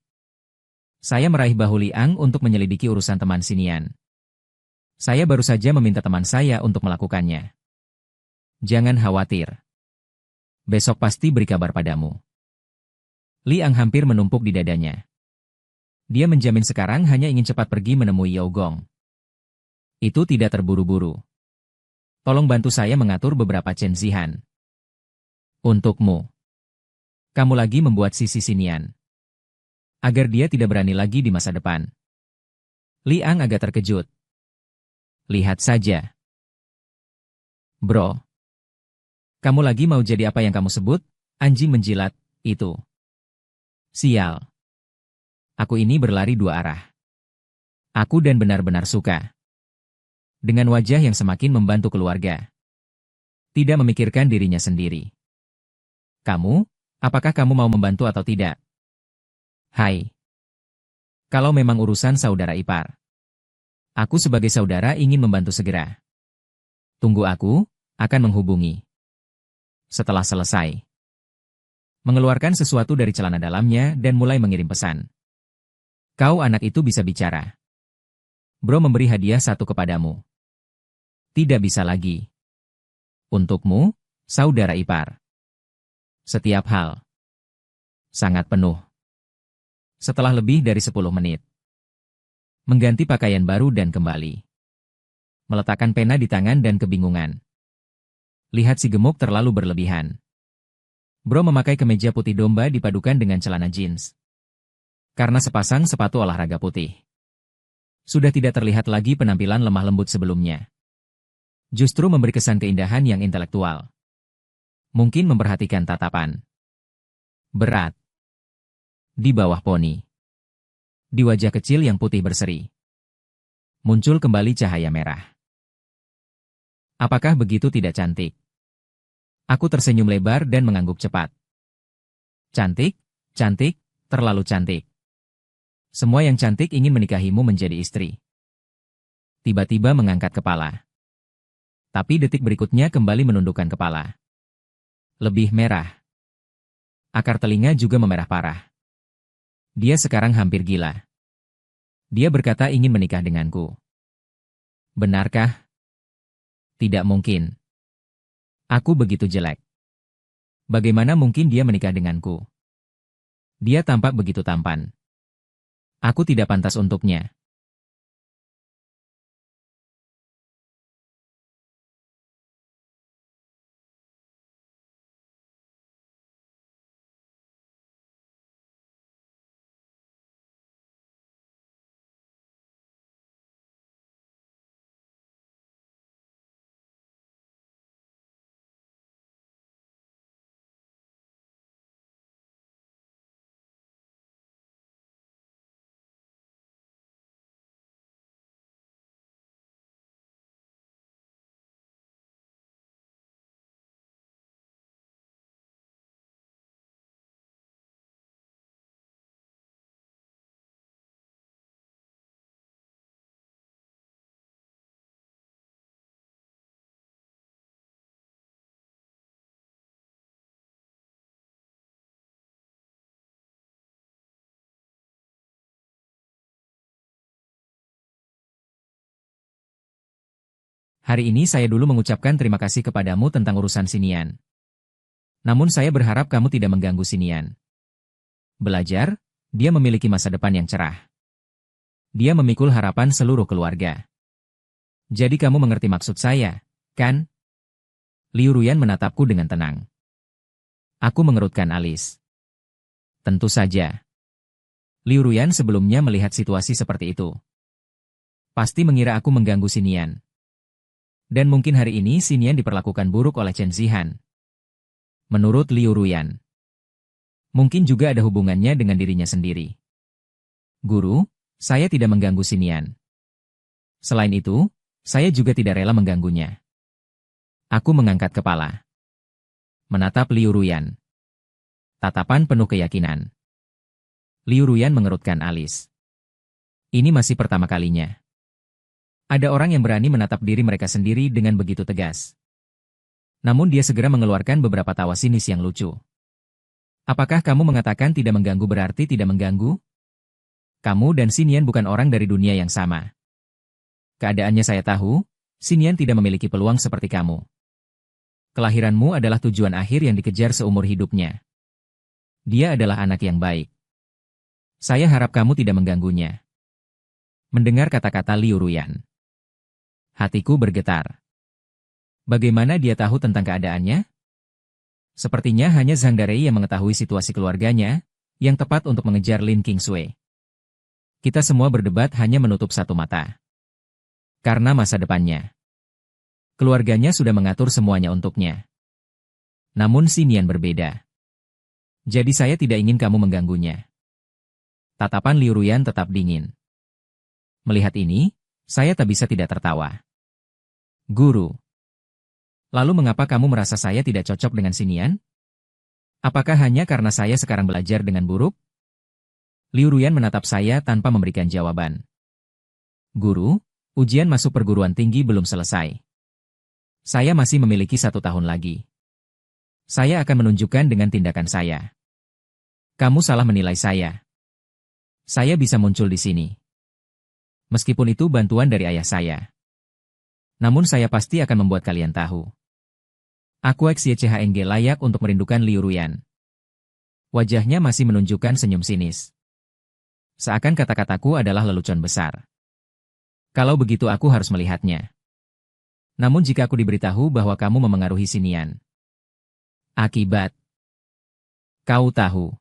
Saya meraih bahu Liang untuk menyelidiki urusan teman Xinian. Saya baru saja meminta teman saya untuk melakukannya. Jangan khawatir. Besok pasti beri kabar padamu. Liang hampir menumpuk di dadanya. Dia menjamin sekarang hanya ingin cepat pergi menemui Yao Gong. Itu tidak terburu-buru. Tolong bantu saya mengatur beberapa Chen Zihan. Untukmu. Kamu lagi membuat sisi Xinian. Agar dia tidak berani lagi di masa depan. Liang agak terkejut. Lihat saja. Bro. Kamu lagi mau jadi apa yang kamu sebut? Anjing menjilat, itu. Sial. Aku ini berlari 2 arah. Aku dan benar-benar suka. Dengan wajah yang semakin membantu keluarga. Tidak memikirkan dirinya sendiri. Kamu? Apakah kamu mau membantu atau tidak? Hai. Kalau memang urusan saudara ipar. Aku sebagai saudara ingin membantu segera. Tunggu aku, akan menghubungi. Setelah selesai. Mengeluarkan sesuatu dari celana dalamnya dan mulai mengirim pesan. Kau anak itu bisa bicara. Bro memberi hadiah 1 kepadamu. Tidak bisa lagi. Untukmu, saudara ipar. Setiap hal. Sangat penuh. Setelah lebih dari 10 menit. Mengganti pakaian baru dan kembali. Meletakkan pena di tangan dan kebingungan. Lihat si gemuk terlalu berlebihan. Bro memakai kemeja putih domba dipadukan dengan celana jeans. Karena sepasang sepatu olahraga putih. Sudah tidak terlihat lagi penampilan lemah lembut sebelumnya. Justru memberi kesan keindahan yang intelektual. Mungkin memperhatikan tatapan. Berat. Di bawah poni. Di wajah kecil yang putih berseri. Muncul kembali cahaya merah. Apakah begitu tidak cantik? Aku tersenyum lebar dan mengangguk cepat. Cantik, cantik, terlalu cantik. Semua yang cantik ingin menikahimu menjadi istri. Tiba-tiba mengangkat kepala. Tapi detik berikutnya kembali menundukkan kepala. Lebih merah. Akar telinga juga memerah parah. Dia sekarang hampir gila. Dia berkata ingin menikah denganku. Benarkah? Tidak mungkin. Aku begitu jelek. Bagaimana mungkin dia menikah denganku? Dia tampak begitu tampan. Aku tidak pantas untuknya. Hari ini saya dulu mengucapkan terima kasih kepadamu tentang urusan Xinian. Namun saya berharap kamu tidak mengganggu Xinian. Belajar, Dia memiliki masa depan yang cerah. Dia memikul harapan seluruh keluarga. Jadi kamu mengerti maksud saya, kan? Liu Ruyan menatapku dengan tenang. Aku mengerutkan alis. Tentu saja. Liu Ruyan sebelumnya melihat situasi seperti itu. Pasti mengira aku mengganggu Xinian. Dan mungkin hari ini Xinian diperlakukan buruk oleh Chen Zihan. Menurut Liu Ruyan. Mungkin juga ada hubungannya dengan dirinya sendiri. Guru, saya tidak mengganggu Xinian. Selain itu, saya juga tidak rela mengganggunya. Aku mengangkat kepala. Menatap Liu Ruyan. Tatapan penuh keyakinan. Liu Ruyan mengerutkan alis. Ini masih pertama kalinya. Ada orang yang berani menatap diri mereka sendiri dengan begitu tegas. Namun dia segera mengeluarkan beberapa tawa sinis yang lucu. Apakah kamu mengatakan tidak mengganggu berarti tidak mengganggu? Kamu dan Xinian bukan orang dari dunia yang sama. Keadaannya saya tahu, Xinian tidak memiliki peluang seperti kamu. Kelahiranmu adalah tujuan akhir yang dikejar seumur hidupnya. Dia adalah anak yang baik. Saya harap kamu tidak mengganggunya. Mendengar kata-kata Liu Ruyan. Hatiku bergetar. Bagaimana dia tahu tentang keadaannya? Sepertinya hanya Zhang Darei yang mengetahui situasi keluarganya, yang tepat untuk mengejar Lin Qingsui. Kita semua berdebat hanya menutup satu mata. Karena masa depannya. Keluarganya sudah mengatur semuanya untuknya. Namun Xinian berbeda. Jadi saya tidak ingin kamu mengganggunya. Tatapan Liu Ruyan tetap dingin. Melihat ini, saya tak bisa tidak tertawa. Guru. Lalu mengapa kamu merasa saya tidak cocok dengan Xinian? Apakah hanya karena saya sekarang belajar dengan buruk? Liu Ruyan menatap saya tanpa memberikan jawaban. Guru, ujian masuk perguruan tinggi belum selesai. Saya masih memiliki 1 tahun lagi. Saya akan menunjukkan dengan tindakan saya. Kamu salah menilai saya. Saya bisa muncul di sini. Meskipun itu bantuan dari ayah saya. Namun saya pasti akan membuat kalian tahu. Aku XYCHNG layak untuk merindukan Liu Ruyan. Wajahnya masih menunjukkan senyum sinis. Seakan kata-kataku adalah lelucon besar. Kalau begitu aku harus melihatnya. Namun jika aku diberitahu bahwa kamu memengaruhi Xinian. Akibat. Kau tahu.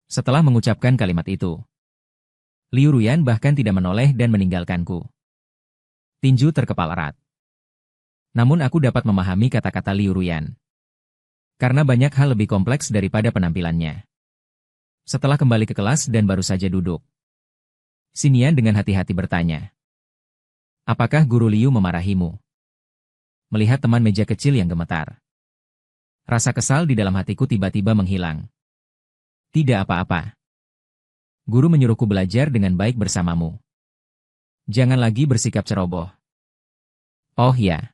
Setelah mengucapkan kalimat itu. Liu Ruyan bahkan tidak menoleh dan meninggalkanku. Tinju terkepal erat. Namun aku dapat memahami kata-kata Liu Ruyan. Karena banyak hal lebih kompleks daripada penampilannya. Setelah kembali ke kelas dan baru saja duduk. Xinian dengan hati-hati bertanya. Apakah Guru Liu memarahimu? Melihat teman meja kecil yang gemetar. Rasa kesal di dalam hatiku tiba-tiba menghilang. Tidak apa-apa. Guru menyuruhku belajar dengan baik bersamamu. Jangan lagi bersikap ceroboh. Oh ya.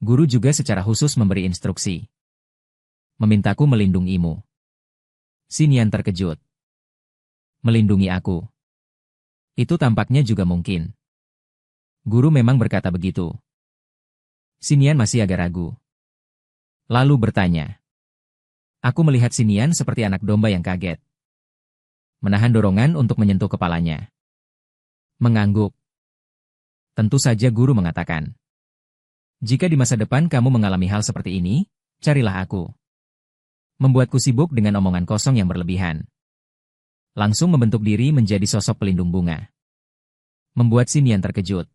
Guru juga secara khusus memberi instruksi. Memintaku melindungimu. Xinian terkejut. Melindungi aku. Itu tampaknya juga mungkin. Guru memang berkata begitu. Xinian masih agak ragu. Lalu bertanya. Aku melihat Xinian seperti anak domba yang kaget. Menahan dorongan untuk menyentuh kepalanya. Mengangguk. Tentu saja guru mengatakan. Jika di masa depan kamu mengalami hal seperti ini, carilah aku. Membuatku sibuk dengan omongan kosong yang berlebihan. Langsung membentuk diri menjadi sosok pelindung bunga. Membuat Xinian terkejut.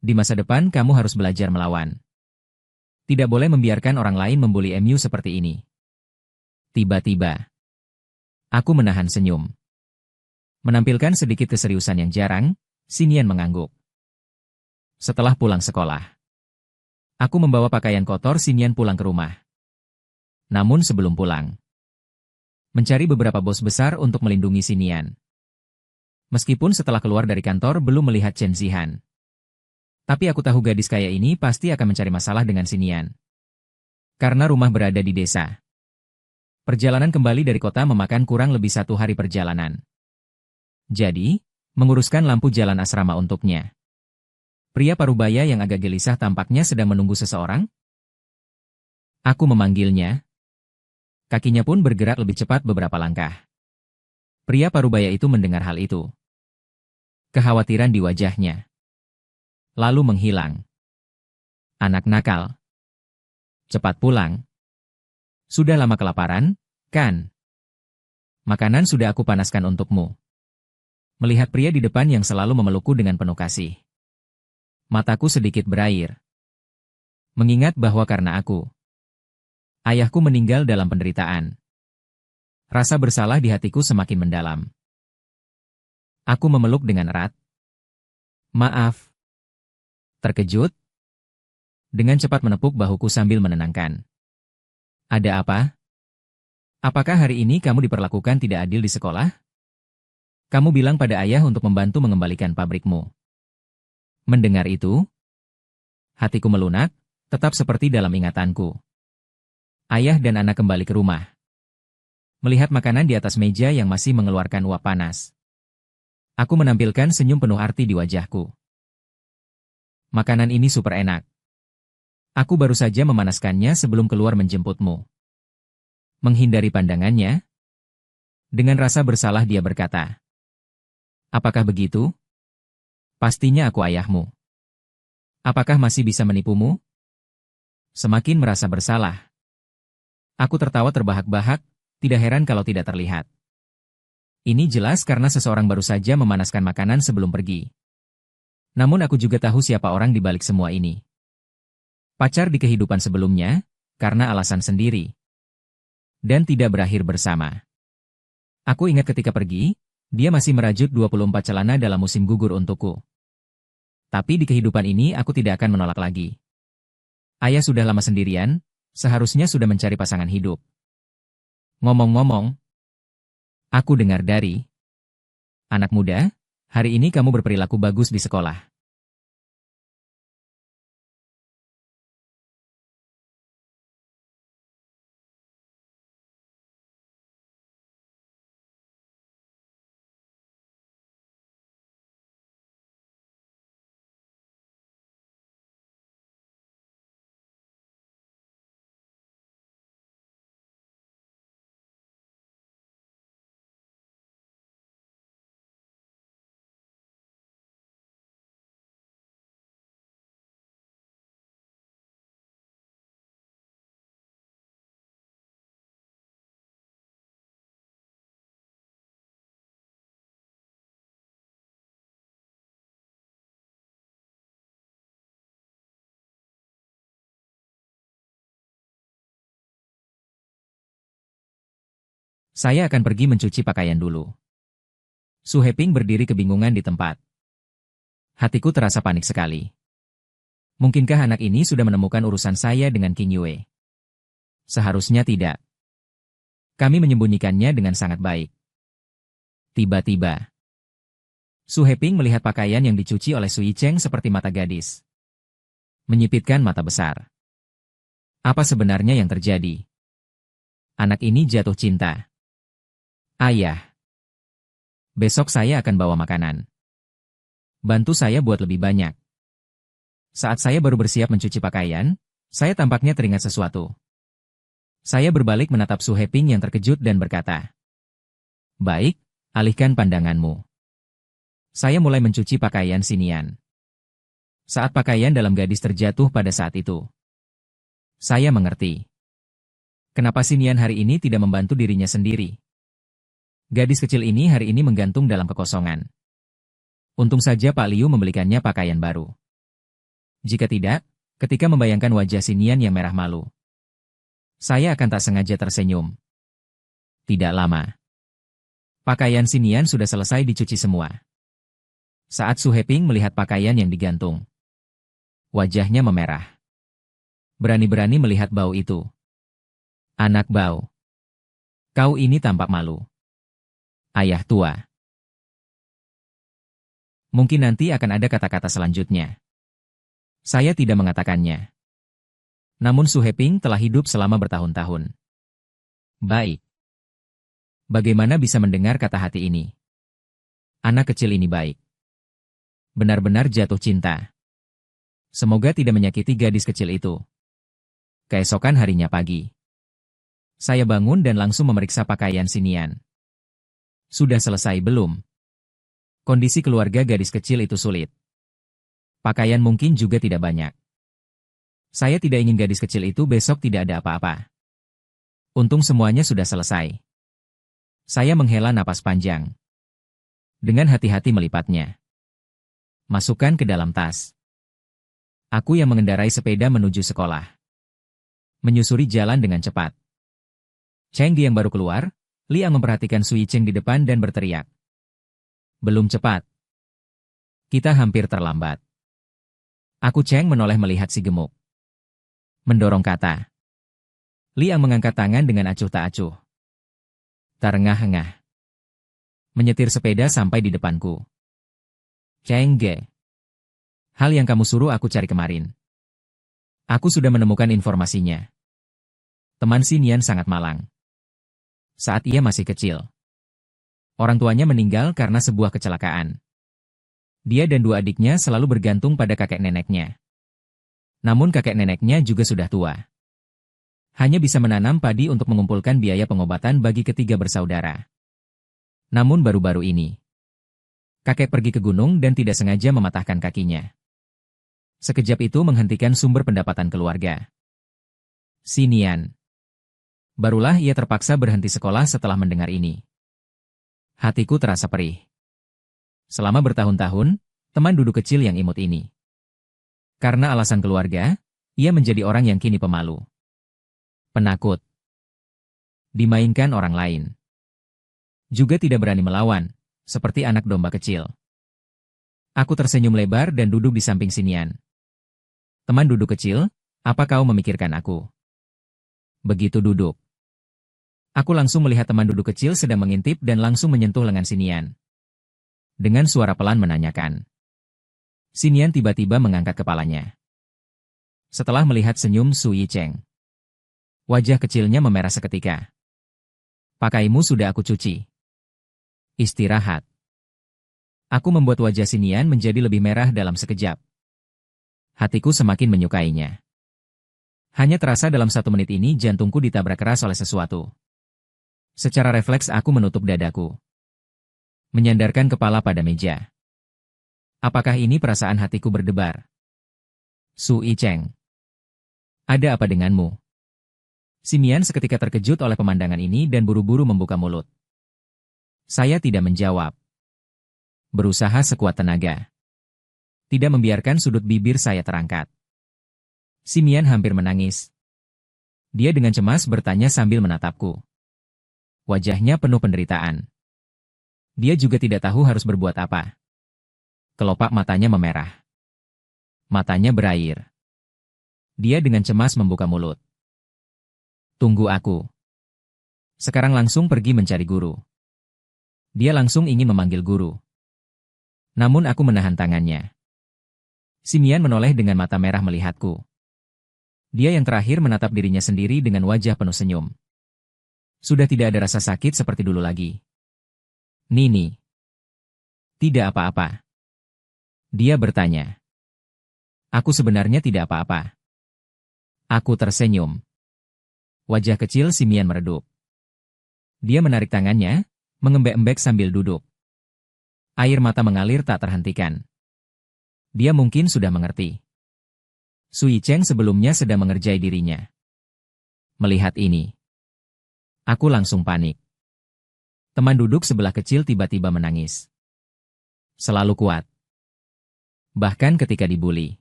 Di masa depan kamu harus belajar melawan. Tidak boleh membiarkan orang lain membuli MU seperti ini. Tiba-tiba. Aku menahan senyum. Menampilkan sedikit keseriusan yang jarang, Xinian mengangguk. Setelah pulang sekolah. Aku membawa pakaian kotor Xinian pulang ke rumah. Namun sebelum pulang. Mencari beberapa bos besar untuk melindungi Xinian. Meskipun setelah keluar dari kantor belum melihat Chen Zihan. Tapi aku tahu gadis kaya ini pasti akan mencari masalah dengan Xinian. Karena rumah berada di desa. Perjalanan kembali dari kota memakan kurang lebih 1 hari perjalanan. Jadi, menguruskan lampu jalan asrama untuknya. Pria parubaya yang agak gelisah tampaknya sedang menunggu seseorang. Aku memanggilnya. Kakinya pun bergerak lebih cepat beberapa langkah. Pria parubaya itu mendengar hal itu. Kekhawatiran di wajahnya. Lalu menghilang. Anak nakal. Cepat pulang. Sudah lama kelaparan, kan? Makanan sudah aku panaskan untukmu. Melihat pria di depan yang selalu memelukku dengan penuh kasih. Mataku sedikit berair. Mengingat bahwa karena aku, ayahku meninggal dalam penderitaan. Rasa bersalah di hatiku semakin mendalam. Aku memeluk dengan erat. Maaf. Terkejut? Dengan cepat menepuk bahuku sambil menenangkan. Ada apa? Apakah hari ini kamu diperlakukan tidak adil di sekolah? Kamu bilang pada ayah untuk membantu mengembalikan pabrikmu. Mendengar itu, hatiku melunak, tetap seperti dalam ingatanku. Ayah dan anak kembali ke rumah. Melihat makanan di atas meja yang masih mengeluarkan uap panas. Aku menampilkan senyum penuh arti di wajahku. Makanan ini super enak. Aku baru saja memanaskannya sebelum keluar menjemputmu. Menghindari pandangannya, dengan rasa bersalah dia berkata, apakah begitu? Pastinya aku ayahmu. Apakah masih bisa menipumu? Semakin merasa bersalah. Aku tertawa terbahak-bahak, tidak heran kalau tidak terlihat. Ini jelas karena seseorang baru saja memanaskan makanan sebelum pergi. Namun aku juga tahu siapa orang di balik semua ini. Pacar di kehidupan sebelumnya, karena alasan sendiri. Dan tidak berakhir bersama. Aku ingat ketika pergi, dia masih merajut 24 celana dalam musim gugur untukku. Tapi di kehidupan ini aku tidak akan menolak lagi. Ayah sudah lama sendirian, seharusnya sudah mencari pasangan hidup. Ngomong-ngomong, aku dengar dari anak muda, hari ini kamu berperilaku bagus di sekolah. Saya akan pergi mencuci pakaian dulu. Su Heping berdiri kebingungan di tempat. Hatiku terasa panik sekali. Mungkinkah anak ini sudah menemukan urusan saya dengan King Yue? Seharusnya tidak. Kami menyembunyikannya dengan sangat baik. Tiba-tiba, Su Heping melihat pakaian yang dicuci oleh Su Yicheng seperti mata gadis. Menyipitkan mata besar. Apa sebenarnya yang terjadi? Anak ini jatuh cinta. Ayah. Besok saya akan bawa makanan. Bantu saya buat lebih banyak. Saat saya baru bersiap mencuci pakaian, saya tampaknya teringat sesuatu. Saya berbalik menatap Su Heping yang terkejut dan berkata, baik, alihkan pandanganmu. Saya mulai mencuci pakaian Sinian. Saat pakaian dalam gadis terjatuh pada saat itu, saya mengerti. Kenapa Sinian hari ini tidak membantu dirinya sendiri? Gadis kecil ini hari ini menggantung dalam kekosongan. Untung saja Pak Liu membelikannya pakaian baru. Jika tidak, ketika membayangkan wajah Sinian yang merah malu, saya akan tak sengaja tersenyum. Tidak lama. Pakaian Sinian sudah selesai dicuci semua. Saat Su Heping melihat pakaian yang digantung, wajahnya memerah. Berani-berani melihat bau itu. Anak bau. Kau ini tampak malu. Ayah tua. Mungkin nanti akan ada kata-kata selanjutnya. Saya tidak mengatakannya. Namun Su Heping telah hidup selama bertahun-tahun. Baik. Bagaimana bisa mendengar kata hati ini? Anak kecil ini baik. Benar-benar jatuh cinta. Semoga tidak menyakiti gadis kecil itu. Keesokan harinya pagi, saya bangun dan langsung memeriksa pakaian Sinian. Sudah selesai belum? Kondisi keluarga gadis kecil itu sulit. Pakaian mungkin juga tidak banyak. Saya tidak ingin gadis kecil itu besok tidak ada apa-apa. Untung semuanya sudah selesai. Saya menghela napas panjang. Dengan hati-hati melipatnya. Masukkan ke dalam tas. Aku yang mengendarai sepeda menuju sekolah. Menyusuri jalan dengan cepat. Cheng Di yang baru keluar, Liang memperhatikan Sui Cheng di depan dan berteriak. Belum cepat. Kita hampir terlambat. Aku Cheng menoleh melihat si gemuk. Mendorong kata. Liang mengangkat tangan dengan acuh tak acuh. Terengah-engah. Menyetir sepeda sampai di depanku. Cheng Ge. Hal yang kamu suruh aku cari kemarin. Aku sudah menemukan informasinya. Teman si Nian sangat malang. Saat ia masih kecil. Orang tuanya meninggal karena sebuah kecelakaan. Dia dan dua adiknya selalu bergantung pada kakek neneknya. Namun kakek neneknya juga sudah tua. Hanya bisa menanam padi untuk mengumpulkan biaya pengobatan bagi ketiga bersaudara. Namun baru-baru ini, kakek pergi ke gunung dan tidak sengaja mematahkan kakinya. Sekejap itu menghentikan sumber pendapatan keluarga. Si Nian. Barulah ia terpaksa berhenti sekolah setelah mendengar ini. Hatiku terasa perih. Selama bertahun-tahun, teman duduk kecil yang imut ini. Karena alasan keluarga, ia menjadi orang yang kini pemalu. Penakut. Dimainkan orang lain. Juga tidak berani melawan, seperti anak domba kecil. Aku tersenyum lebar dan duduk di samping si Nian. Teman duduk kecil, apa kau memikirkan aku? Begitu duduk. Aku langsung melihat teman duduk kecil sedang mengintip dan langsung menyentuh lengan si Nian. Dengan suara pelan menanyakan. Si Nian tiba-tiba mengangkat kepalanya. Setelah melihat senyum Sui Cheng. Wajah kecilnya memerah seketika. Pakaimu sudah aku cuci. Istirahat. Aku membuat wajah si Nian menjadi lebih merah dalam sekejap. Hatiku semakin menyukainya. Hanya terasa dalam 1 menit ini jantungku ditabrak keras oleh sesuatu. Secara refleks aku menutup dadaku. Menyandarkan kepala pada meja. Apakah ini perasaan hatiku berdebar? Sui Cheng. Ada apa denganmu? Si Nian seketika terkejut oleh pemandangan ini dan buru-buru membuka mulut. Saya tidak menjawab. Berusaha sekuat tenaga. Tidak membiarkan sudut bibir saya terangkat. Si Nian hampir menangis. Dia dengan cemas bertanya sambil menatapku. Wajahnya penuh penderitaan. Dia juga tidak tahu harus berbuat apa. Kelopak matanya memerah. Matanya berair. Dia dengan cemas membuka mulut. Tunggu aku. Sekarang langsung pergi mencari guru. Dia langsung ingin memanggil guru. Namun aku menahan tangannya. Si Nian menoleh dengan mata merah melihatku. Dia yang terakhir menatap dirinya sendiri dengan wajah penuh senyum. Sudah tidak ada rasa sakit seperti dulu lagi. Nini. Tidak apa-apa. Dia bertanya. Aku sebenarnya tidak apa-apa. Aku tersenyum. Wajah kecil si Nian meredup. Dia menarik tangannya, mengembek-embek sambil duduk. Air mata mengalir tak terhentikan. Dia mungkin sudah mengerti. Sui Cheng sebelumnya sedang mengerjai dirinya. Melihat ini, aku langsung panik. Teman duduk sebelah kecil tiba-tiba menangis. Selalu kuat. Bahkan ketika dibuli.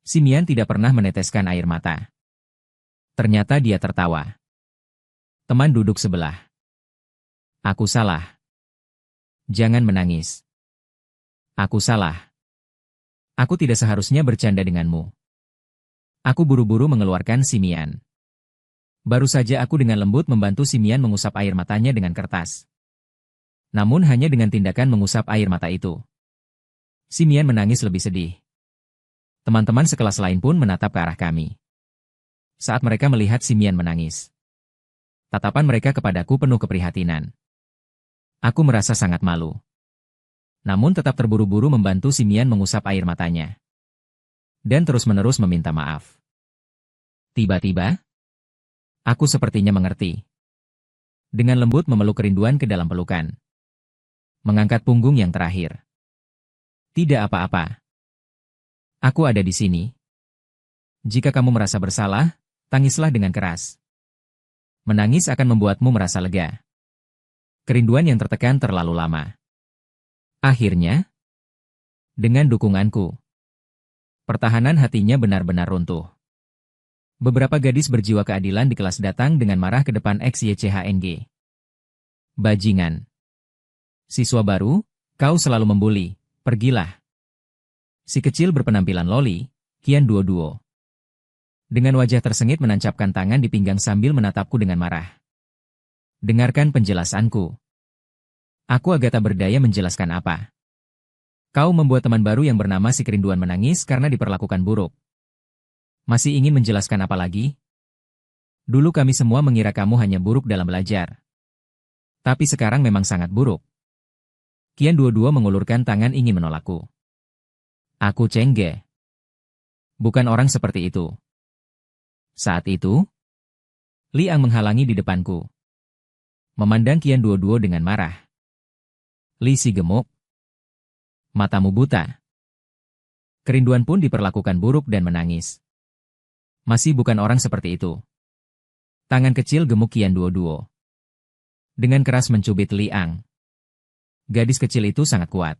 Si Nian tidak pernah meneteskan air mata. Ternyata dia tertawa. Teman duduk sebelah. Aku salah. Jangan menangis. Aku salah. Aku tidak seharusnya bercanda denganmu. Aku buru-buru mengeluarkan si Nian. Baru saja aku dengan lembut membantu si Nian mengusap air matanya dengan kertas. Namun hanya dengan tindakan mengusap air mata itu. Si Nian menangis lebih sedih. Teman-teman sekelas lain pun menatap ke arah kami. Saat mereka melihat si Nian menangis. Tatapan mereka kepadaku penuh keprihatinan. Aku merasa sangat malu. Namun tetap terburu-buru membantu si Nian mengusap air matanya. Dan terus-menerus meminta maaf. Tiba-tiba, aku sepertinya mengerti. Dengan lembut memeluk kerinduan ke dalam pelukan. Mengangkat punggung yang terakhir. Tidak apa-apa. Aku ada di sini. Jika kamu merasa bersalah, tangislah dengan keras. Menangis akan membuatmu merasa lega. Kerinduan yang tertekan terlalu lama. Akhirnya, dengan dukunganku, pertahanan hatinya benar-benar runtuh. Beberapa gadis berjiwa keadilan di kelas datang dengan marah ke depan XYCHNG. Bajingan. Siswa baru, kau selalu membuli, pergilah. Si kecil berpenampilan loli, kian duo-duo. Dengan wajah tersengit menancapkan tangan di pinggang sambil menatapku dengan marah. Dengarkan penjelasanku. Aku agak tak berdaya menjelaskan apa. Kau membuat teman baru yang bernama si kerinduan menangis karena diperlakukan buruk. Masih ingin menjelaskan apa lagi? Dulu kami semua mengira kamu hanya buruk dalam belajar. Tapi sekarang memang sangat buruk. Kian dua-dua mengulurkan tangan ingin menolakku. Aku cengge. Bukan orang seperti itu. Saat itu, Liang menghalangi di depanku. Memandang Kian dua-dua dengan marah. Li si gemuk. Matamu buta. Kerinduan pun diperlakukan buruk dan menangis. Masih bukan orang seperti itu. Tangan kecil gemuk Kian duo-duo. Dengan keras mencubit Liang. Gadis kecil itu sangat kuat.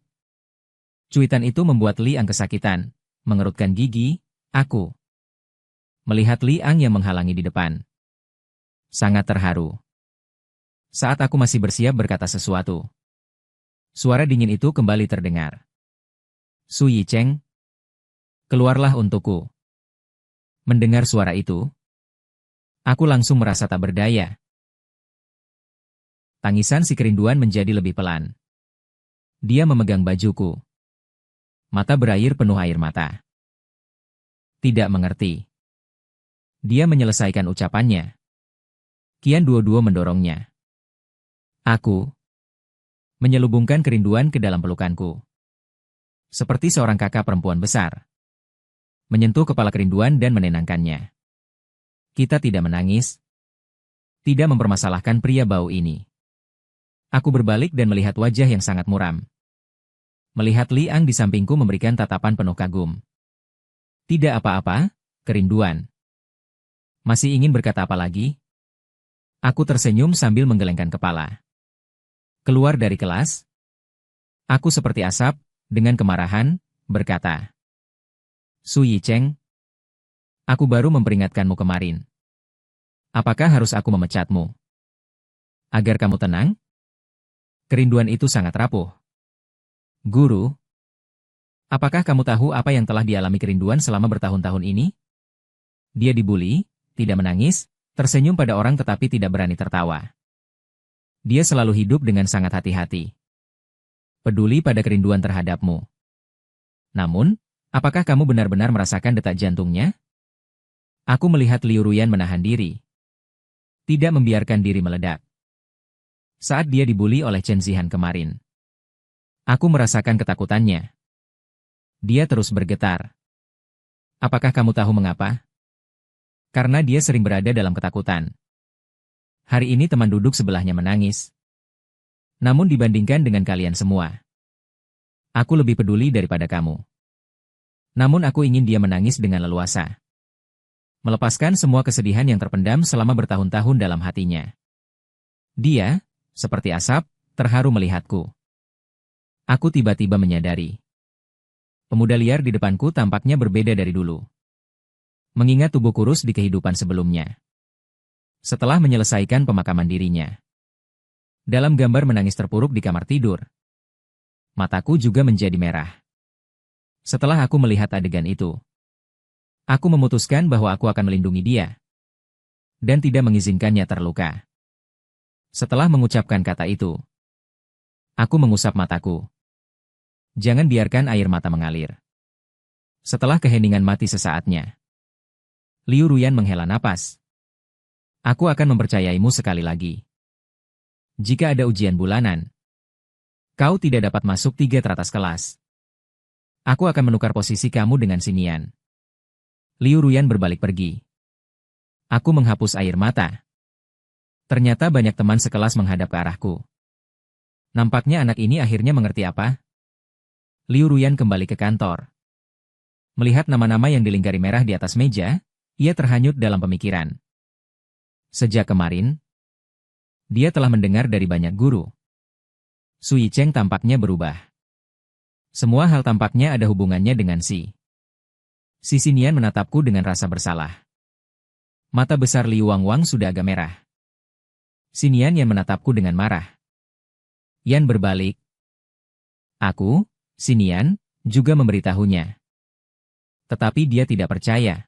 Cuitan itu membuat Liang kesakitan, mengerutkan gigi, aku. Melihat Liang yang menghalangi di depan. Sangat terharu. Saat aku masih bersiap berkata sesuatu. Suara dingin itu kembali terdengar. Su Yicheng, keluarlah untukku. Mendengar suara itu, aku langsung merasa tak berdaya. Tangisan si kerinduan menjadi lebih pelan. Dia memegang bajuku. Mata berair penuh air mata. Tidak mengerti. Dia menyelesaikan ucapannya. Kian dua-dua mendorongnya. Aku menyelubungkan kerinduan ke dalam pelukanku. Seperti seorang kakak perempuan besar. Menyentuh kepala kerinduan dan menenangkannya. Kita tidak menangis. Tidak mempermasalahkan pria bau ini. Aku berbalik dan melihat wajah yang sangat muram. Melihat Liang di sampingku memberikan tatapan penuh kagum. Tidak apa-apa, kerinduan. Masih ingin berkata apa lagi? Aku tersenyum sambil menggelengkan kepala. Keluar dari kelas. Aku seperti asap, dengan kemarahan, berkata. Su Yicheng, aku baru memperingatkanmu kemarin. Apakah harus aku memecatmu? Agar kamu tenang? Kerinduan itu sangat rapuh. Guru, apakah kamu tahu apa yang telah dialami kerinduan selama bertahun-tahun ini? Dia dibuli, tidak menangis, tersenyum pada orang tetapi tidak berani tertawa. Dia selalu hidup dengan sangat hati-hati. Peduli pada kerinduan terhadapmu. Namun, apakah kamu benar-benar merasakan detak jantungnya? Aku melihat Liu Ruyan menahan diri. Tidak membiarkan diri meledak. Saat dia dibuli oleh Chen Zihan kemarin. Aku merasakan ketakutannya. Dia terus bergetar. Apakah kamu tahu mengapa? Karena dia sering berada dalam ketakutan. Hari ini teman duduk sebelahnya menangis. Namun dibandingkan dengan kalian semua, aku lebih peduli daripada kamu. Namun aku ingin dia menangis dengan leluasa. Melepaskan semua kesedihan yang terpendam selama bertahun-tahun dalam hatinya. Dia, seperti asap, terharu melihatku. Aku tiba-tiba menyadari. Pemuda liar di depanku tampaknya berbeda dari dulu. Mengingat tubuh kurus di kehidupan sebelumnya. Setelah menyelesaikan pemakaman dirinya. Dalam gambar menangis terpuruk di kamar tidur. Mataku juga menjadi merah. Setelah aku melihat adegan itu. Aku memutuskan bahwa aku akan melindungi dia. Dan tidak mengizinkannya terluka. Setelah mengucapkan kata itu. Aku mengusap mataku. Jangan biarkan air mata mengalir. Setelah keheningan mati sesaatnya. Liu Ruyan menghela napas. Aku akan mempercayaimu sekali lagi. Jika ada ujian bulanan, kau tidak dapat masuk 3 teratas kelas. Aku akan menukar posisi kamu dengan Sinian. Liu Ruyan berbalik pergi. Aku menghapus air mata. Ternyata banyak teman sekelas menghadap ke arahku. Nampaknya anak ini akhirnya mengerti apa. Liu Ruyan kembali ke kantor. Melihat nama-nama yang dilingkari merah di atas meja, ia terhanyut dalam pemikiran. Sejak kemarin, dia telah mendengar dari banyak guru. Su Yicheng tampaknya berubah. Semua hal tampaknya ada hubungannya dengan Si Xinian menatapku dengan rasa bersalah. Mata besar Liu Wangwang sudah agak merah. Xinian yang menatapku dengan marah. Yan berbalik. Aku, Xinian, juga memberitahunya. Tetapi dia tidak percaya.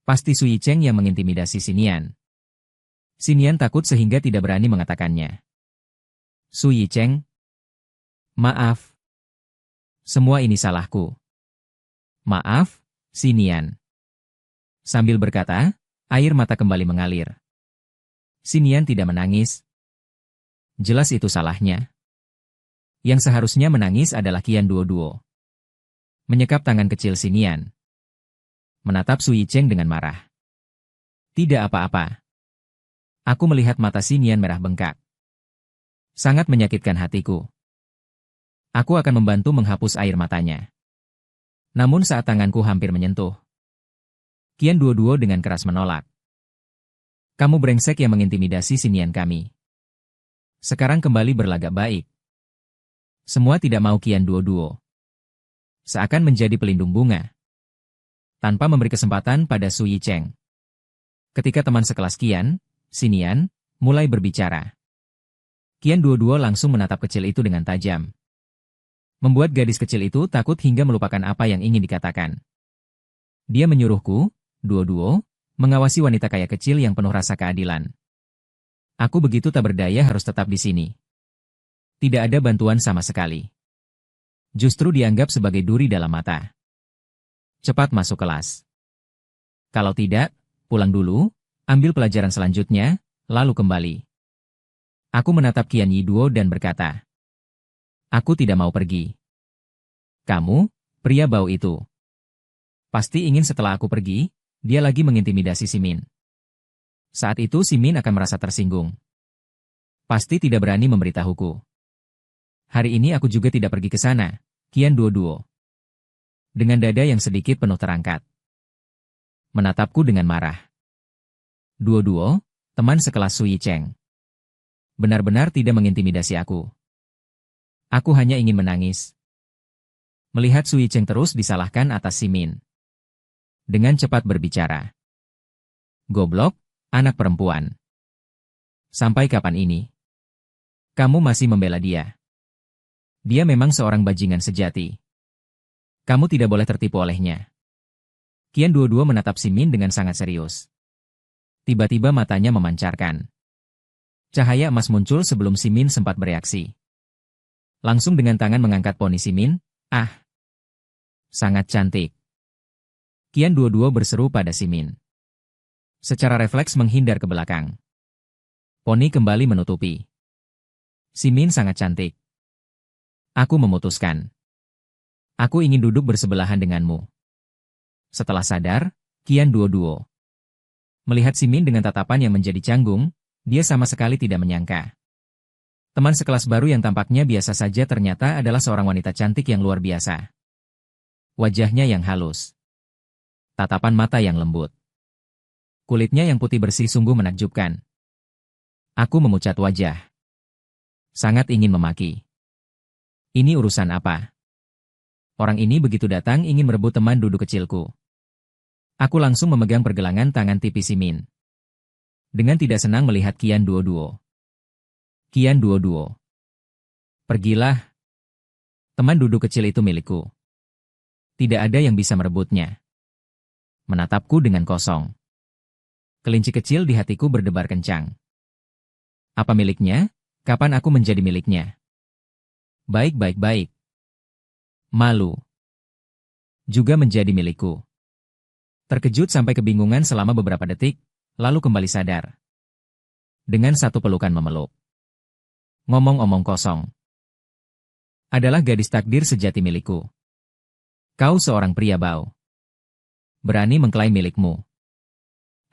Pasti Su Yicheng yang mengintimidasi Xinian. Xinian takut sehingga tidak berani mengatakannya. Su Yicheng, maaf. Semua ini salahku. Maaf, Xinian. Sambil berkata, air mata kembali mengalir. Xinian tidak menangis. Jelas itu salahnya. Yang seharusnya menangis adalah Qian Duoduo. Menyekap tangan kecil Xinian. Menatap Su Yicheng dengan marah. Tidak apa-apa. Aku melihat mata Xinian merah bengkak. Sangat menyakitkan hatiku. Aku akan membantu menghapus air matanya. Namun saat tanganku hampir menyentuh, Qian Duoduo dengan keras menolak. Kamu brengsek yang mengintimidasi Xinian kami. Sekarang kembali berlagak baik. Semua tidak mau Qian Duoduo. Seakan menjadi pelindung bunga. Tanpa memberi kesempatan pada Su Yicheng. Ketika teman sekelas Qian, Xinian, mulai berbicara. Qian Duoduo langsung menatap kecil itu dengan tajam. Membuat gadis kecil itu takut hingga melupakan apa yang ingin dikatakan. Dia menyuruhku, Duoduo, mengawasi wanita kaya kecil yang penuh rasa keadilan. Aku begitu tak berdaya harus tetap di sini. Tidak ada bantuan sama sekali. Justru dianggap sebagai duri dalam mata. Cepat masuk kelas. Kalau tidak, pulang dulu, ambil pelajaran selanjutnya, lalu kembali. Aku menatap Qian Yiduo dan berkata, aku tidak mau pergi. Kamu, pria bau itu. Pasti ingin setelah aku pergi, dia lagi mengintimidasi Simin. Saat itu Simin akan merasa tersinggung. Pasti tidak berani memberitahuku. Hari ini aku juga tidak pergi ke sana, Qian Duoduo. Dengan dada yang sedikit penuh terangkat. Menatapku dengan marah. Duoduo, teman sekelas Su Yicheng. Benar-benar tidak mengintimidasi aku. Aku hanya ingin menangis. Melihat Su Yicheng terus disalahkan atas Simin. Dengan cepat berbicara. Goblok, anak perempuan. Sampai kapan ini? Kamu masih membela dia. Dia memang seorang bajingan sejati. Kamu tidak boleh tertipu olehnya. Qian Duoduo menatap Simin dengan sangat serius. Tiba-tiba matanya memancarkan. Cahaya emas muncul sebelum Simin sempat bereaksi. Langsung dengan tangan mengangkat poni Simin, sangat cantik. Qian Duoduo berseru pada Simin. Secara refleks menghindar ke belakang. Poni kembali menutupi. Simin sangat cantik. Aku memutuskan. Aku ingin duduk bersebelahan denganmu. Setelah sadar, Qian Duoduo melihat Simin dengan tatapan yang menjadi canggung, dia sama sekali tidak menyangka. Teman sekelas baru yang tampaknya biasa saja ternyata adalah seorang wanita cantik yang luar biasa. Wajahnya yang halus. Tatapan mata yang lembut. Kulitnya yang putih bersih sungguh menakjubkan. Aku memucat wajah. Sangat ingin memaki. Ini urusan apa? Orang ini begitu datang ingin merebut teman duduk kecilku. Aku langsung memegang pergelangan tangan tipis Simin. Dengan tidak senang melihat Qian Duoduo. Qian Duoduo. Pergilah. Teman duduk kecil itu milikku. Tidak ada yang bisa merebutnya. Menatapku dengan kosong. Kelinci kecil di hatiku berdebar kencang. Apa miliknya? Kapan aku menjadi miliknya? Baik. Malu. Juga menjadi milikku. Terkejut sampai kebingungan selama beberapa detik, lalu kembali sadar. Dengan satu pelukan memeluk. Ngomong-ngomong kosong. Adalah gadis takdir sejati milikku. Kau seorang pria bau. Berani mengklaim milikmu.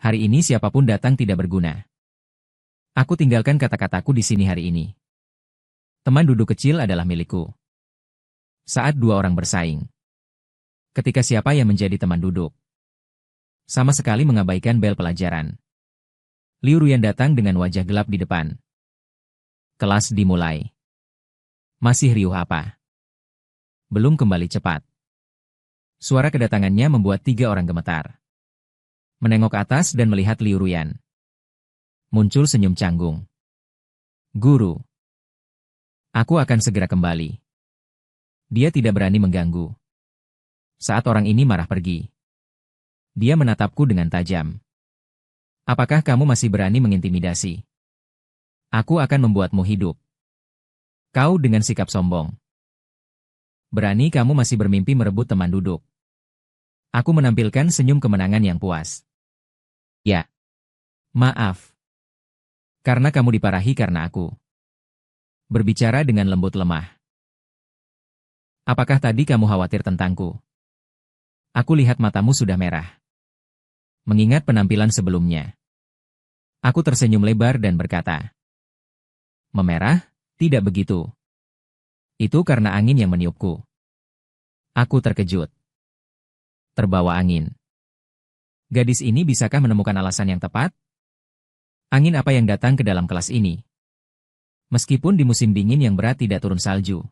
Hari ini siapapun datang tidak berguna. Aku tinggalkan kata-kataku di sini hari ini. Teman duduk kecil adalah milikku. Saat dua orang bersaing. Ketika siapa yang menjadi teman duduk. Sama sekali mengabaikan bel pelajaran. Liu Ruyan datang dengan wajah gelap di depan. Kelas dimulai. Masih riuh apa? Belum kembali cepat. Suara kedatangannya membuat tiga orang gemetar. Menengok ke atas dan melihat Liu Ruyan. Muncul senyum canggung. Guru. Aku akan segera kembali. Dia tidak berani mengganggu. Saat orang ini marah pergi. Dia menatapku dengan tajam. Apakah kamu masih berani mengintimidasi? Aku akan membuatmu hidup. Kau dengan sikap sombong. Berani kamu masih bermimpi merebut teman duduk. Aku menampilkan senyum kemenangan yang puas. Ya. Maaf. Karena kamu diparahi karena aku. Berbicara dengan lembut lemah. Apakah tadi kamu khawatir tentangku? Aku lihat matamu sudah merah. Mengingat penampilan sebelumnya. Aku tersenyum lebar dan berkata. Memerah? Tidak begitu. Itu karena angin yang meniupku. Aku terkejut. Terbawa angin. Gadis ini bisakah menemukan alasan yang tepat? Angin apa yang datang ke dalam kelas ini? Meskipun di musim dingin yang berat tidak turun salju.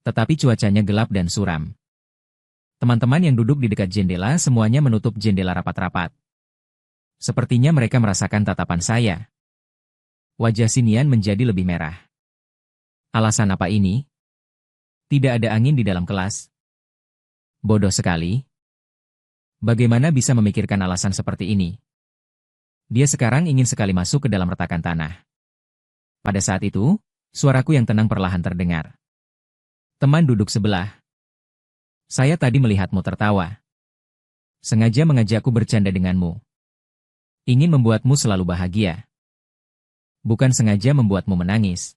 Tetapi cuacanya gelap dan suram. Teman-teman yang duduk di dekat jendela semuanya menutup jendela rapat-rapat. Sepertinya mereka merasakan tatapan saya. Wajah Xinian menjadi lebih merah. Alasan apa ini? Tidak ada angin di dalam kelas. Bodoh sekali. Bagaimana bisa memikirkan alasan seperti ini? Dia sekarang ingin sekali masuk ke dalam retakan tanah. Pada saat itu, suaraku yang tenang perlahan terdengar. Teman duduk sebelah. Saya tadi melihatmu tertawa. Sengaja mengajakku bercanda denganmu. Ingin membuatmu selalu bahagia. Bukan sengaja membuatmu menangis.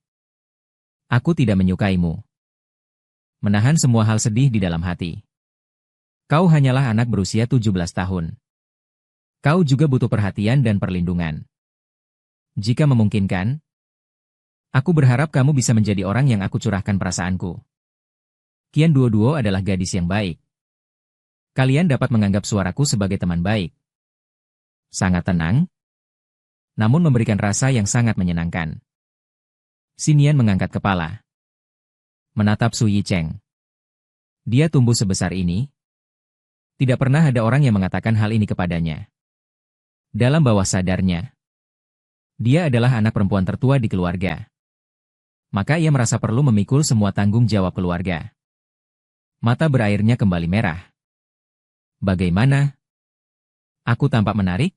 Aku tidak menyukaimu. Menahan semua hal sedih di dalam hati. Kau hanyalah anak berusia 17 tahun. Kau juga butuh perhatian dan perlindungan. Jika memungkinkan, aku berharap kamu bisa menjadi orang yang aku curahkan perasaanku. Qian Duoduo adalah gadis yang baik. Kalian dapat menganggap suaraku sebagai teman baik. Sangat tenang, namun memberikan rasa yang sangat menyenangkan. Xinian mengangkat kepala. Menatap Su Yicheng. Dia tumbuh sebesar ini. Tidak pernah ada orang yang mengatakan hal ini kepadanya. Dalam bawah sadarnya, dia adalah anak perempuan tertua di keluarga. Maka ia merasa perlu memikul semua tanggung jawab keluarga. Mata berairnya kembali merah. Bagaimana? Aku tampak menarik?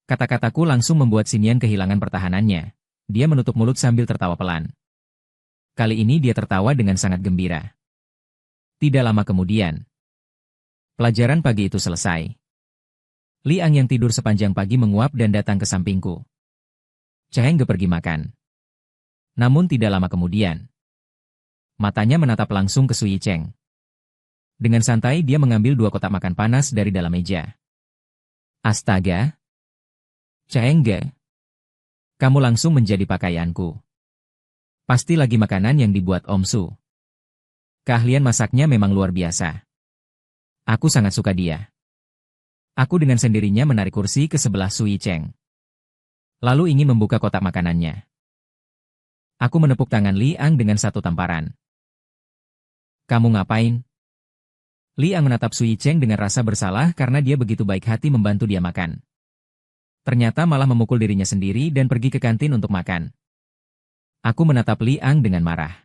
Kata-kataku langsung membuat Xinian kehilangan pertahanannya. Dia menutup mulut sambil tertawa pelan. Kali ini dia tertawa dengan sangat gembira. Tidak lama kemudian, pelajaran pagi itu selesai. Liang yang tidur sepanjang pagi menguap dan datang ke sampingku. Cheng Ge pergi makan. Namun tidak lama kemudian, matanya menatap langsung ke Su Yicheng. Dengan santai dia mengambil 2 kotak makan panas dari dalam meja. Astaga! Cheng Ge, kamu langsung menjadi pakaianku. Pasti lagi makanan yang dibuat Om Su. Keahlian masaknya memang luar biasa. Aku sangat suka dia. Aku dengan sendirinya menarik kursi ke sebelah Su Yicheng. Lalu ingin membuka kotak makanannya. Aku menepuk tangan Liang dengan satu tamparan. Kamu ngapain? Liang menatap Su Yicheng dengan rasa bersalah karena dia begitu baik hati membantu dia makan. Ternyata malah memukul dirinya sendiri dan pergi ke kantin untuk makan. Aku menatap Liang dengan marah.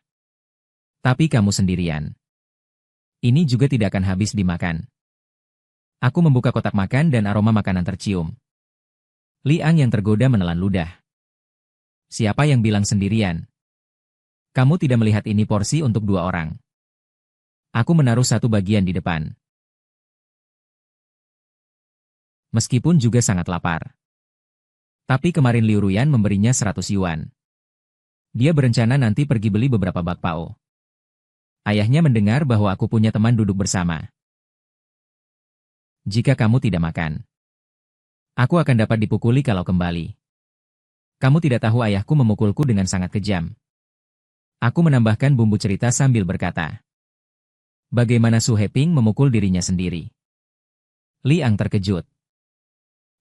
Tapi kamu sendirian. Ini juga tidak akan habis dimakan. Aku membuka kotak makan dan aroma makanan tercium. Liang yang tergoda menelan ludah. Siapa yang bilang sendirian? Kamu tidak melihat ini porsi untuk 2 orang. Aku menaruh 1 bagian di depan. Meskipun juga sangat lapar. Tapi kemarin Liu Ruyan memberinya 100 yuan. Dia berencana nanti pergi beli beberapa bakpao. Ayahnya mendengar bahwa aku punya teman duduk bersama. Jika kamu tidak makan, aku akan dapat dipukuli kalau kembali. Kamu tidak tahu ayahku memukulku dengan sangat kejam. Aku menambahkan bumbu cerita sambil berkata. Bagaimana Su Heping memukul dirinya sendiri? Liang terkejut.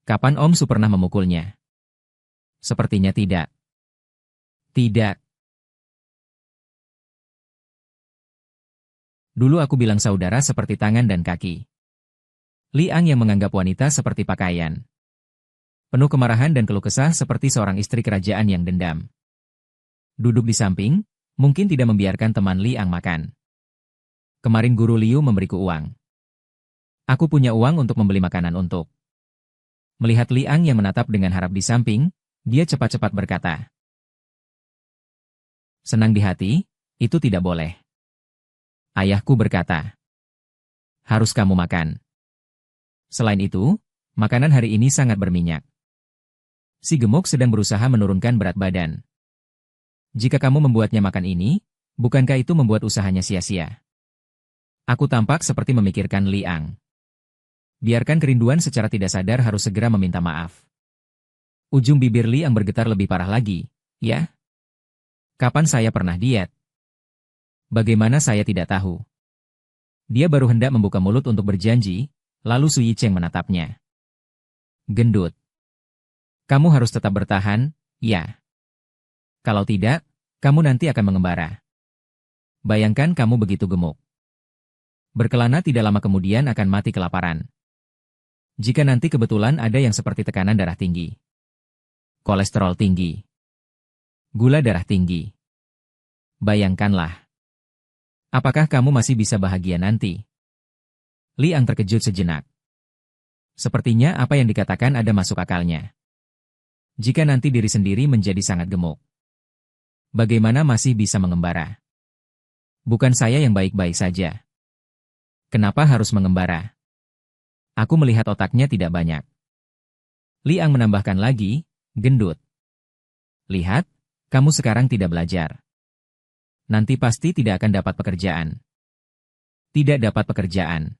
Kapan Om Su pernah memukulnya? Sepertinya tidak. Tidak. Dulu aku bilang saudara seperti tangan dan kaki. Liang yang menganggap wanita seperti pakaian. Penuh kemarahan dan keluh kesah seperti seorang istri kerajaan yang dendam. Duduk di samping, mungkin tidak membiarkan teman Liang makan. Kemarin guru Liu memberiku uang. Aku punya uang untuk membeli makanan untuk. Melihat Liang yang menatap dengan harap di samping, dia cepat-cepat berkata. Senang di hati, itu tidak boleh. Ayahku berkata. Harus kamu makan. Selain itu, makanan hari ini sangat berminyak. Si gemuk sedang berusaha menurunkan berat badan. Jika kamu membuatnya makan ini, bukankah itu membuat usahanya sia-sia? Aku tampak seperti memikirkan Liang. Biarkan kerinduan secara tidak sadar harus segera meminta maaf. Ujung bibir Liang bergetar lebih parah lagi. Ya? Kapan saya pernah diet? Bagaimana saya tidak tahu? Dia baru hendak membuka mulut untuk berjanji, lalu Su Yicheng menatapnya. Gendut. Kamu harus tetap bertahan, ya. Kalau tidak, kamu nanti akan mengembara. Bayangkan kamu begitu gemuk. Berkelana tidak lama kemudian akan mati kelaparan. Jika nanti kebetulan ada yang seperti tekanan darah tinggi, kolesterol tinggi, gula darah tinggi. Bayangkanlah. Apakah kamu masih bisa bahagia nanti? Liang terkejut sejenak. Sepertinya apa yang dikatakan ada masuk akalnya. Jika nanti diri sendiri menjadi sangat gemuk, bagaimana masih bisa mengembara? Bukan saya yang baik-baik saja. Kenapa harus mengembara? Aku melihat otaknya tidak banyak. Liang menambahkan lagi, gendut. Lihat, kamu sekarang tidak belajar. Nanti pasti tidak akan dapat pekerjaan. Tidak dapat pekerjaan.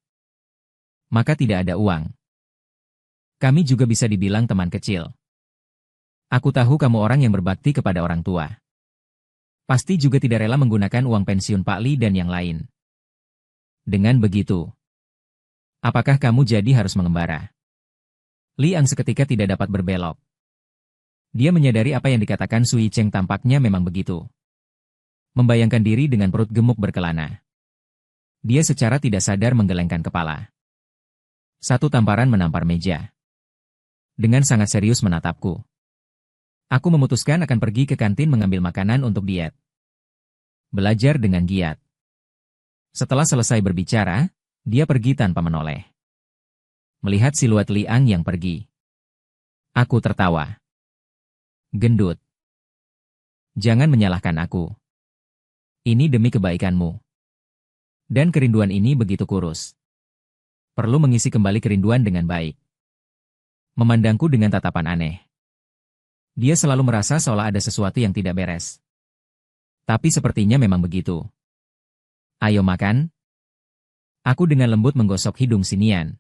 Maka tidak ada uang. Kami juga bisa dibilang teman kecil. Aku tahu kamu orang yang berbakti kepada orang tua. Pasti juga tidak rela menggunakan uang pensiun Pak Li dan yang lain. Dengan begitu, apakah kamu jadi harus mengembara? Liang seketika tidak dapat berbelok. Dia menyadari apa yang dikatakan Su Yicheng tampaknya memang begitu. Membayangkan diri dengan perut gemuk berkelana. Dia secara tidak sadar menggelengkan kepala. Satu tamparan menampar meja. Dengan sangat serius menatapku. Aku memutuskan akan pergi ke kantin mengambil makanan untuk diet. Belajar dengan giat. Setelah selesai berbicara, dia pergi tanpa menoleh. Melihat siluet Liang yang pergi. Aku tertawa. Gendut. Jangan menyalahkan aku. Ini demi kebaikanmu. Dan kerinduan ini begitu kurus. Perlu mengisi kembali kerinduan dengan baik. Memandangku dengan tatapan aneh. Dia selalu merasa seolah ada sesuatu yang tidak beres. Tapi sepertinya memang begitu. Ayo makan. Aku dengan lembut menggosok hidung Sinian.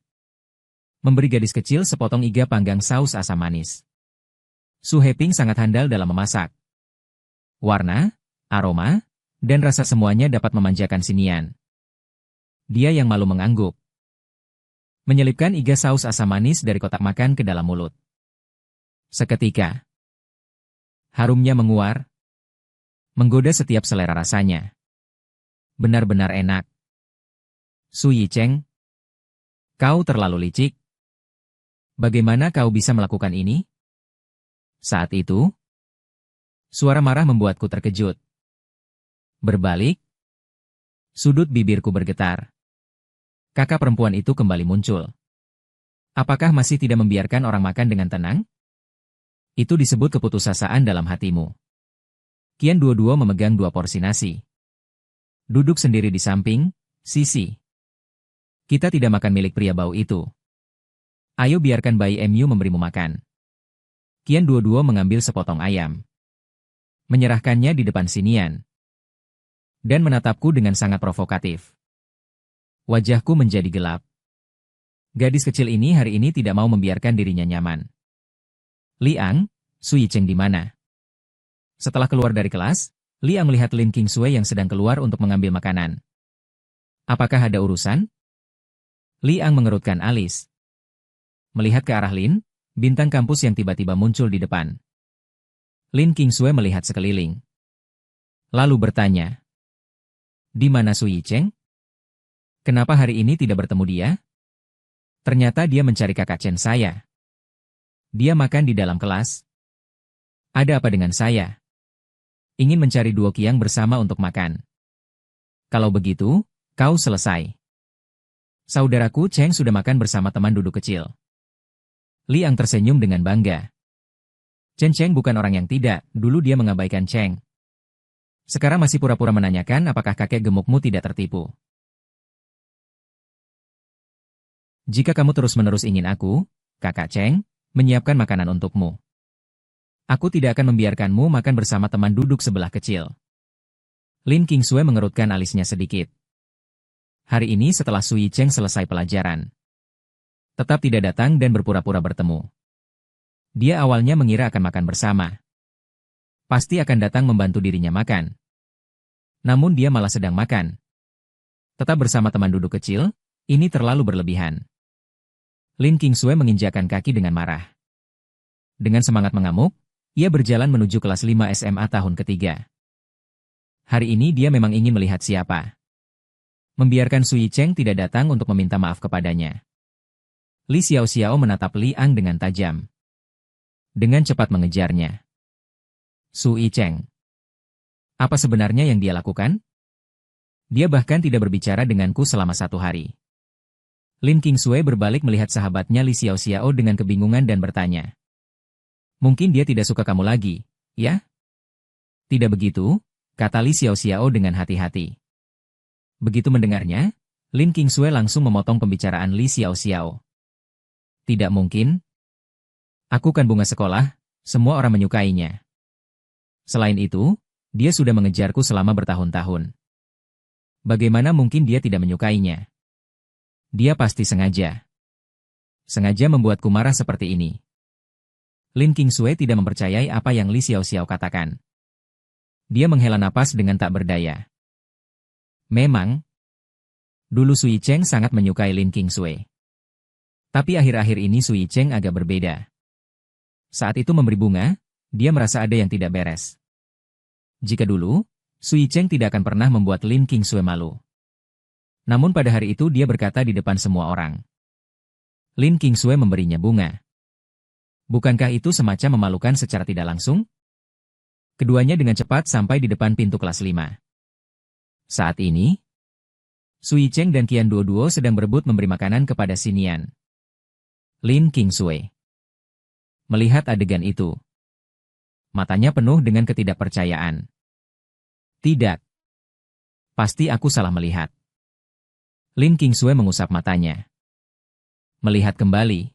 Memberi gadis kecil sepotong iga panggang saus asam manis. Su Heping sangat handal dalam memasak. Warna, aroma, dan rasa semuanya dapat memanjakan Sinian. Dia yang malu mengangguk. Menyelipkan iga saus asam manis dari kotak makan ke dalam mulut. Seketika. Harumnya menguar. Menggoda setiap selera rasanya. Benar-benar enak. Su Yicheng. Kau terlalu licik. Bagaimana kau bisa melakukan ini? Saat itu, suara marah membuatku terkejut. Berbalik, sudut bibirku bergetar. Kakak perempuan itu kembali muncul. Apakah masih tidak membiarkan orang makan dengan tenang? Itu disebut keputusasaan dalam hatimu. Kian dua-dua memegang 2 porsi nasi. Duduk sendiri di samping, Sisi. Kita tidak makan milik pria bau itu. Ayo biarkan bayi MU memberimu makan. Kian dua-dua mengambil sepotong ayam. Menyerahkannya di depan Sinian. Dan menatapku dengan sangat provokatif. Wajahku menjadi gelap. Gadis kecil ini hari ini tidak mau membiarkan dirinya nyaman. Liang, Sui Cheng di mana? Setelah keluar dari kelas, Liang melihat Lin Qingsui yang sedang keluar untuk mengambil makanan. Apakah ada urusan? Liang mengerutkan alis. Melihat ke arah Lin, bintang kampus yang tiba-tiba muncul di depan. Lin Qingsui melihat sekeliling. Lalu bertanya, "Di mana Sui Cheng? Kenapa hari ini tidak bertemu dia?" Ternyata dia mencari kakak Chen saya. Dia makan di dalam kelas. Ada apa dengan saya? Ingin mencari duo Qiang bersama untuk makan. Kalau begitu, kau selesai. Saudaraku Cheng sudah makan bersama teman duduk kecil. Liang tersenyum dengan bangga. Chen Cheng bukan orang yang tidak, dulu dia mengabaikan Cheng. Sekarang masih pura-pura menanyakan apakah kakek gemukmu tidak tertipu. Jika kamu terus-menerus ingin aku, kakak Cheng, menyiapkan makanan untukmu. Aku tidak akan membiarkanmu makan bersama teman duduk sebelah kecil. Lin Qingsui mengerutkan alisnya sedikit. Hari ini setelah Sui Cheng selesai pelajaran. Tetap tidak datang dan berpura-pura bertemu. Dia awalnya mengira akan makan bersama. Pasti akan datang membantu dirinya makan. Namun dia malah sedang makan. Tetap bersama teman duduk kecil, ini terlalu berlebihan. Lin Qingsui menginjakkan kaki dengan marah. Dengan semangat mengamuk, ia berjalan menuju kelas 5 SMA tahun ketiga. Hari ini dia memang ingin melihat siapa. Membiarkan Sui Cheng tidak datang untuk meminta maaf kepadanya. Li Xiaoxiao menatap Liang dengan tajam. Dengan cepat mengejarnya. Sui Cheng. Apa sebenarnya yang dia lakukan? Dia bahkan tidak berbicara denganku selama 1 hari. Lin Qingsui berbalik melihat sahabatnya Li Xiaoxiao dengan kebingungan dan bertanya. Mungkin dia tidak suka kamu lagi, ya? Tidak begitu, kata Li Xiaoxiao dengan hati-hati. Begitu mendengarnya, Lin Qingsui langsung memotong pembicaraan Li Xiaoxiao. Tidak mungkin. Aku kan bunga sekolah, semua orang menyukainya. Selain itu, dia sudah mengejarku selama bertahun-tahun. Bagaimana mungkin dia tidak menyukainya? Dia pasti sengaja. Sengaja membuatku marah seperti ini. Lin Qingsui tidak mempercayai apa yang Li Xiaoxiao katakan. Dia menghela napas dengan tak berdaya. Memang, dulu Sui Cheng sangat menyukai Lin Qingsui. Tapi akhir-akhir ini Sui Cheng agak berbeda. Saat itu memberi bunga, dia merasa ada yang tidak beres. Jika dulu, Sui Cheng tidak akan pernah membuat Lin Qingsui malu. Namun pada hari itu dia berkata di depan semua orang. Lin Qingsui memberinya bunga. Bukankah itu semacam memalukan secara tidak langsung? Keduanya dengan cepat sampai di depan pintu kelas 5. Saat ini, Sui Cheng dan Qian Duo sedang berebut memberi makanan kepada Xinian. Lin Qingsui melihat adegan itu. Matanya penuh dengan ketidakpercayaan. Tidak. Pasti aku salah melihat. Lin Qingsui mengusap matanya. Melihat kembali.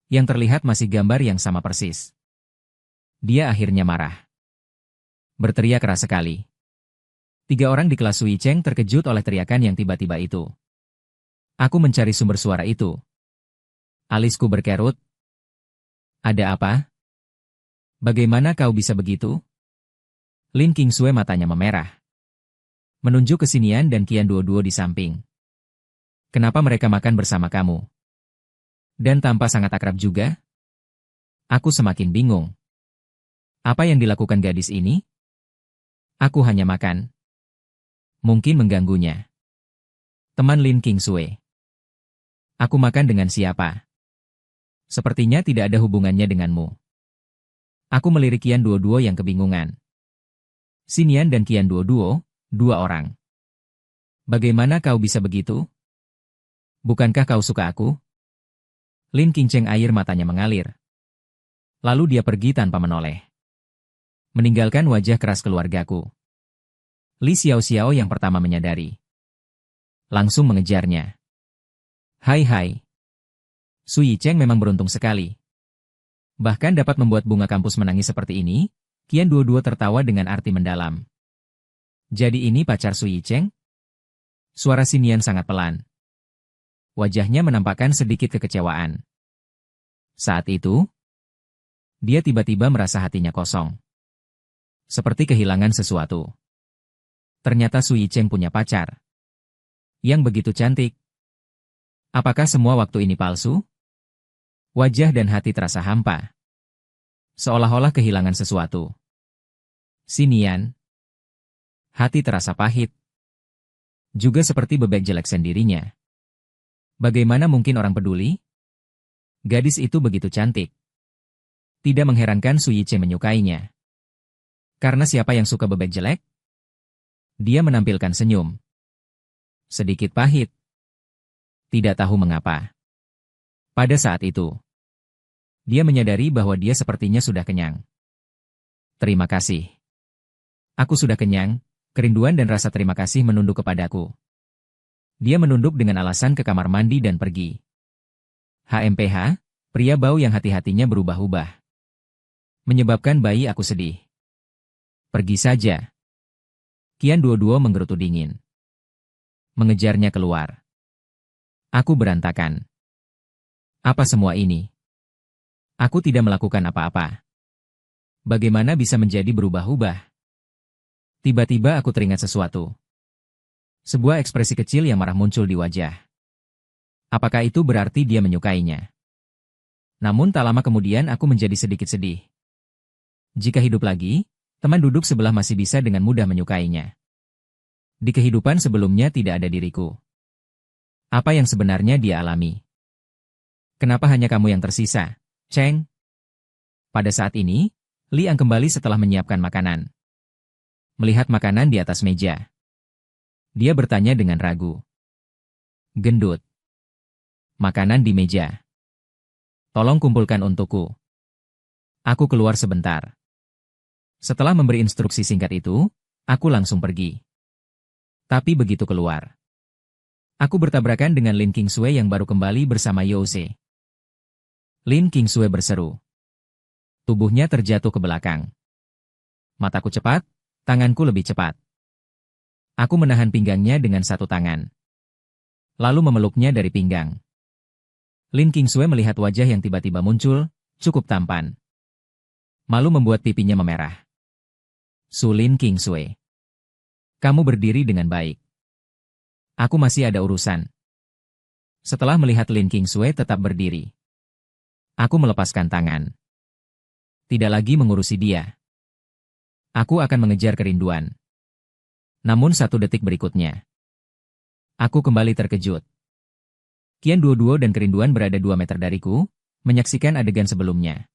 Yang terlihat masih gambar yang sama persis. Dia akhirnya marah. Berteriak keras sekali. 3 orang di kelas Sui Cheng terkejut oleh teriakan yang tiba-tiba itu. Aku mencari sumber suara itu. Alisku berkerut. Ada apa? Bagaimana kau bisa begitu? Lin Qingsui matanya memerah. Menunjuk ke Xinian dan Qian Duo di samping. Kenapa mereka makan bersama kamu? Dan tampak sangat akrab juga? Aku semakin bingung. Apa yang dilakukan gadis ini? Aku hanya makan. Mungkin mengganggunya. Teman Lin Qingsui. Aku makan dengan siapa? Sepertinya tidak ada hubungannya denganmu. Aku melirik Qian Duo yang kebingungan. Xinian dan Qian Duo, 2 orang. Bagaimana kau bisa begitu? Bukankah kau suka aku? Lin Qingsui air matanya mengalir. Lalu dia pergi tanpa menoleh. Meninggalkan wajah keras keluargaku. Li Xiaoxiao yang pertama menyadari. Langsung mengejarnya. Hai. Sui Cheng memang beruntung sekali. Bahkan dapat membuat bunga kampus menangis seperti ini, Qian Duo tertawa dengan arti mendalam. Jadi ini pacar Sui Cheng? Suara Xinian sangat pelan. Wajahnya menampakkan sedikit kekecewaan. Saat itu, Dia tiba-tiba merasa hatinya kosong. Seperti kehilangan sesuatu. Ternyata Su Yicheng punya pacar. Yang begitu cantik. Apakah semua waktu ini palsu? Wajah dan hati terasa hampa. Seolah-olah kehilangan sesuatu. Sinian. Hati terasa pahit. Juga seperti bebek jelek sendirinya. Bagaimana mungkin orang peduli? Gadis itu begitu cantik. Tidak mengherankan Su Yicheng menyukainya. Karena siapa yang suka bebek jelek? Dia menampilkan senyum. Sedikit pahit. Tidak tahu mengapa. Pada saat itu, dia menyadari bahwa dia sepertinya sudah kenyang. Terima kasih. Aku sudah kenyang, kerinduan dan rasa terima kasih menunduk kepadaku. Dia menunduk dengan alasan ke kamar mandi dan pergi. HMPH, pria bau yang hati-hatinya berubah-ubah. Menyebabkan bayi aku sedih. Pergi saja. Qian Duoduo menggerutu dingin. Mengejarnya keluar. Aku berantakan. Apa semua ini? Aku tidak melakukan apa-apa. Bagaimana bisa menjadi berubah-ubah? Tiba-tiba aku teringat sesuatu. Sebuah ekspresi kecil yang marah muncul di wajah. Apakah itu berarti dia menyukainya? Namun tak lama kemudian aku menjadi sedikit sedih. Jika hidup lagi, teman duduk sebelah masih bisa dengan mudah menyukainya. Di kehidupan sebelumnya tidak ada diriku. Apa yang sebenarnya dia alami? Kenapa hanya kamu yang tersisa, Cheng? Pada saat ini, Liang kembali setelah menyiapkan makanan. Melihat makanan di atas meja. Dia bertanya dengan ragu. Gendut. Makanan di meja. Tolong kumpulkan untukku. Aku keluar sebentar. Setelah memberi instruksi singkat itu, aku langsung pergi. Tapi begitu keluar, aku bertabrakan dengan Lin Qingsui yang baru kembali bersama Youze. Lin Qingsui berseru. Tubuhnya terjatuh ke belakang. Mataku cepat, tanganku lebih cepat. Aku menahan pinggangnya dengan satu tangan. Lalu memeluknya dari pinggang. Lin Qingsui melihat wajah yang tiba-tiba muncul, cukup tampan. Malu membuat pipinya memerah. Su Lin Qingsui. Kamu berdiri dengan baik. Aku masih ada urusan. Setelah melihat Lin Qingsui tetap berdiri, aku melepaskan tangan. Tidak lagi mengurusi dia. Aku akan mengejar kerinduan. Namun 1 detik berikutnya, aku kembali terkejut. Qian Duoduo dan kerinduan berada 2 meter dariku, menyaksikan adegan sebelumnya.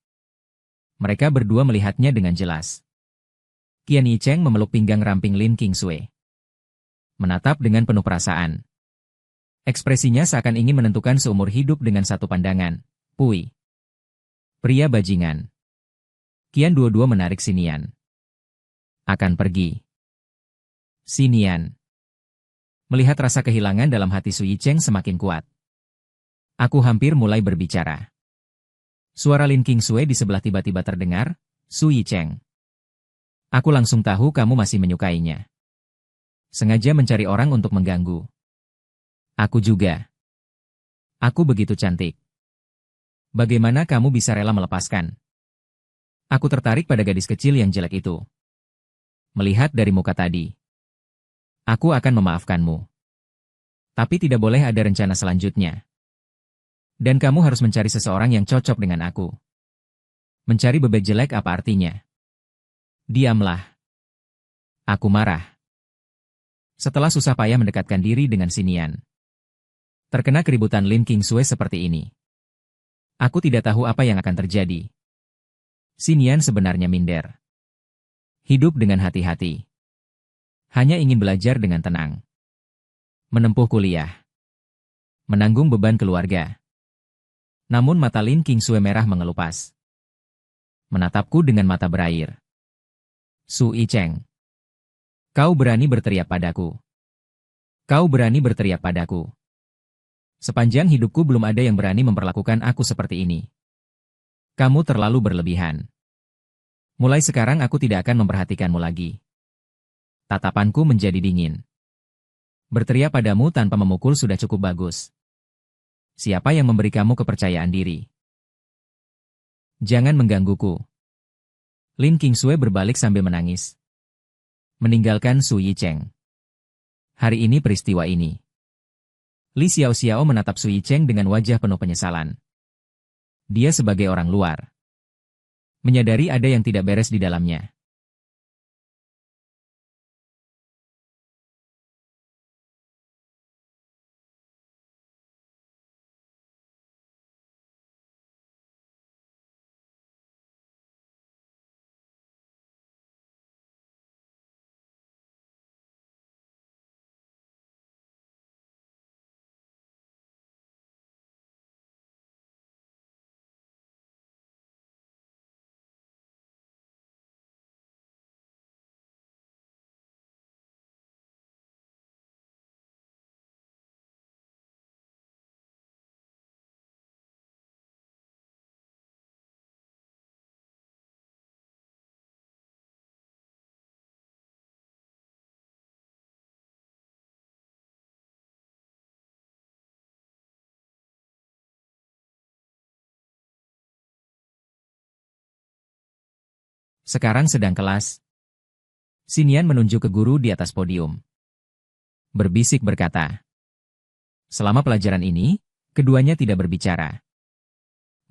Mereka berdua melihatnya dengan jelas. Qian Yicheng memeluk pinggang ramping Lin Qingsui. Menatap dengan penuh perasaan. Ekspresinya seakan ingin menentukan seumur hidup dengan satu pandangan. Pui. Pria bajingan. Qian Duoduo menarik Sinian. Akan pergi. Sinian. Melihat rasa kehilangan dalam hati Su Yicheng semakin kuat. Aku hampir mulai berbicara. Suara Lin Qingsui di sebelah tiba-tiba terdengar, Su Yicheng. Aku langsung tahu kamu masih menyukainya. Sengaja mencari orang untuk mengganggu. Aku juga. Aku begitu cantik. Bagaimana kamu bisa rela melepaskan? Aku tertarik pada gadis kecil yang jelek itu. Melihat dari muka tadi. Aku akan memaafkanmu. Tapi tidak boleh ada rencana selanjutnya. Dan kamu harus mencari seseorang yang cocok dengan aku. Mencari bebek jelek apa artinya? Diamlah. Aku marah. Setelah susah payah mendekatkan diri dengan Sinian. Terkena keributan Lin Qingsui seperti ini. Aku tidak tahu apa yang akan terjadi. Sinian sebenarnya minder. Hidup dengan hati-hati. Hanya ingin belajar dengan tenang. Menempuh kuliah. Menanggung beban keluarga. Namun mata Lin Qingsui merah mengelupas. Menatapku dengan mata berair. Su Yicheng. Kau berani berteriak padaku. Kau berani berteriak padaku. Sepanjang hidupku belum ada yang berani memperlakukan aku seperti ini. Kamu terlalu berlebihan. Mulai sekarang aku tidak akan memperhatikanmu lagi. Tatapanku menjadi dingin. Berteriak padamu tanpa memukul sudah cukup bagus. Siapa yang memberi kamu kepercayaan diri? Jangan menggangguku. Lin Qingsui berbalik sambil menangis. Meninggalkan Su Yicheng. Hari ini peristiwa ini. Li Xiaoxiao menatap Su Yicheng dengan wajah penuh penyesalan. Dia sebagai orang luar menyadari ada yang tidak beres di dalamnya. Sekarang sedang kelas. Xinian menunjuk ke guru di atas podium. Berbisik berkata. Selama pelajaran ini, keduanya tidak berbicara.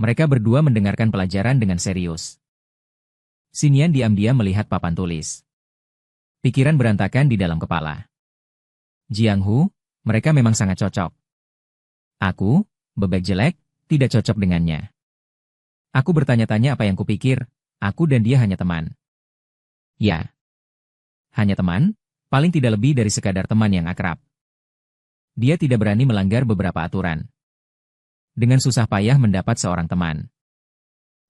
Mereka berdua mendengarkan pelajaran dengan serius. Xinian diam-diam melihat papan tulis. Pikiran berantakan di dalam kepala. Jiang Hu, mereka memang sangat cocok. Aku, bebek jelek, tidak cocok dengannya. Aku bertanya-tanya apa yang kupikir. Aku dan dia hanya teman. Ya. Hanya teman, paling tidak lebih dari sekadar teman yang akrab. Dia tidak berani melanggar beberapa aturan. Dengan susah payah mendapat seorang teman.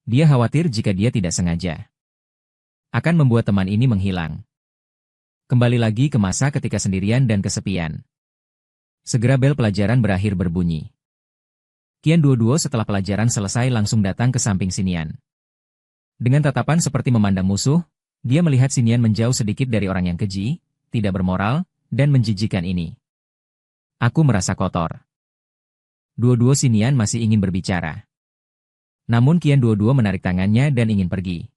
Dia khawatir jika dia tidak sengaja akan membuat teman ini menghilang. Kembali lagi ke masa ketika sendirian dan kesepian. Segera bel pelajaran berakhir berbunyi. Qian Duoduo setelah pelajaran selesai langsung datang ke samping Xinian. Dengan tatapan seperti memandang musuh, dia melihat Xinian menjauh sedikit dari orang yang keji, tidak bermoral, dan menjijikan ini. Aku merasa kotor. Duo-duo Xinian masih ingin berbicara. Namun Qian Duoduo menarik tangannya dan ingin pergi.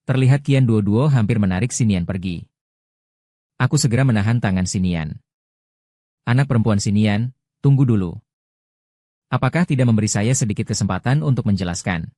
Terlihat Qian Duoduo hampir menarik Xinian pergi. Aku segera menahan tangan Xinian. Anak perempuan Xinian, tunggu dulu. Apakah tidak memberi saya sedikit kesempatan untuk menjelaskan?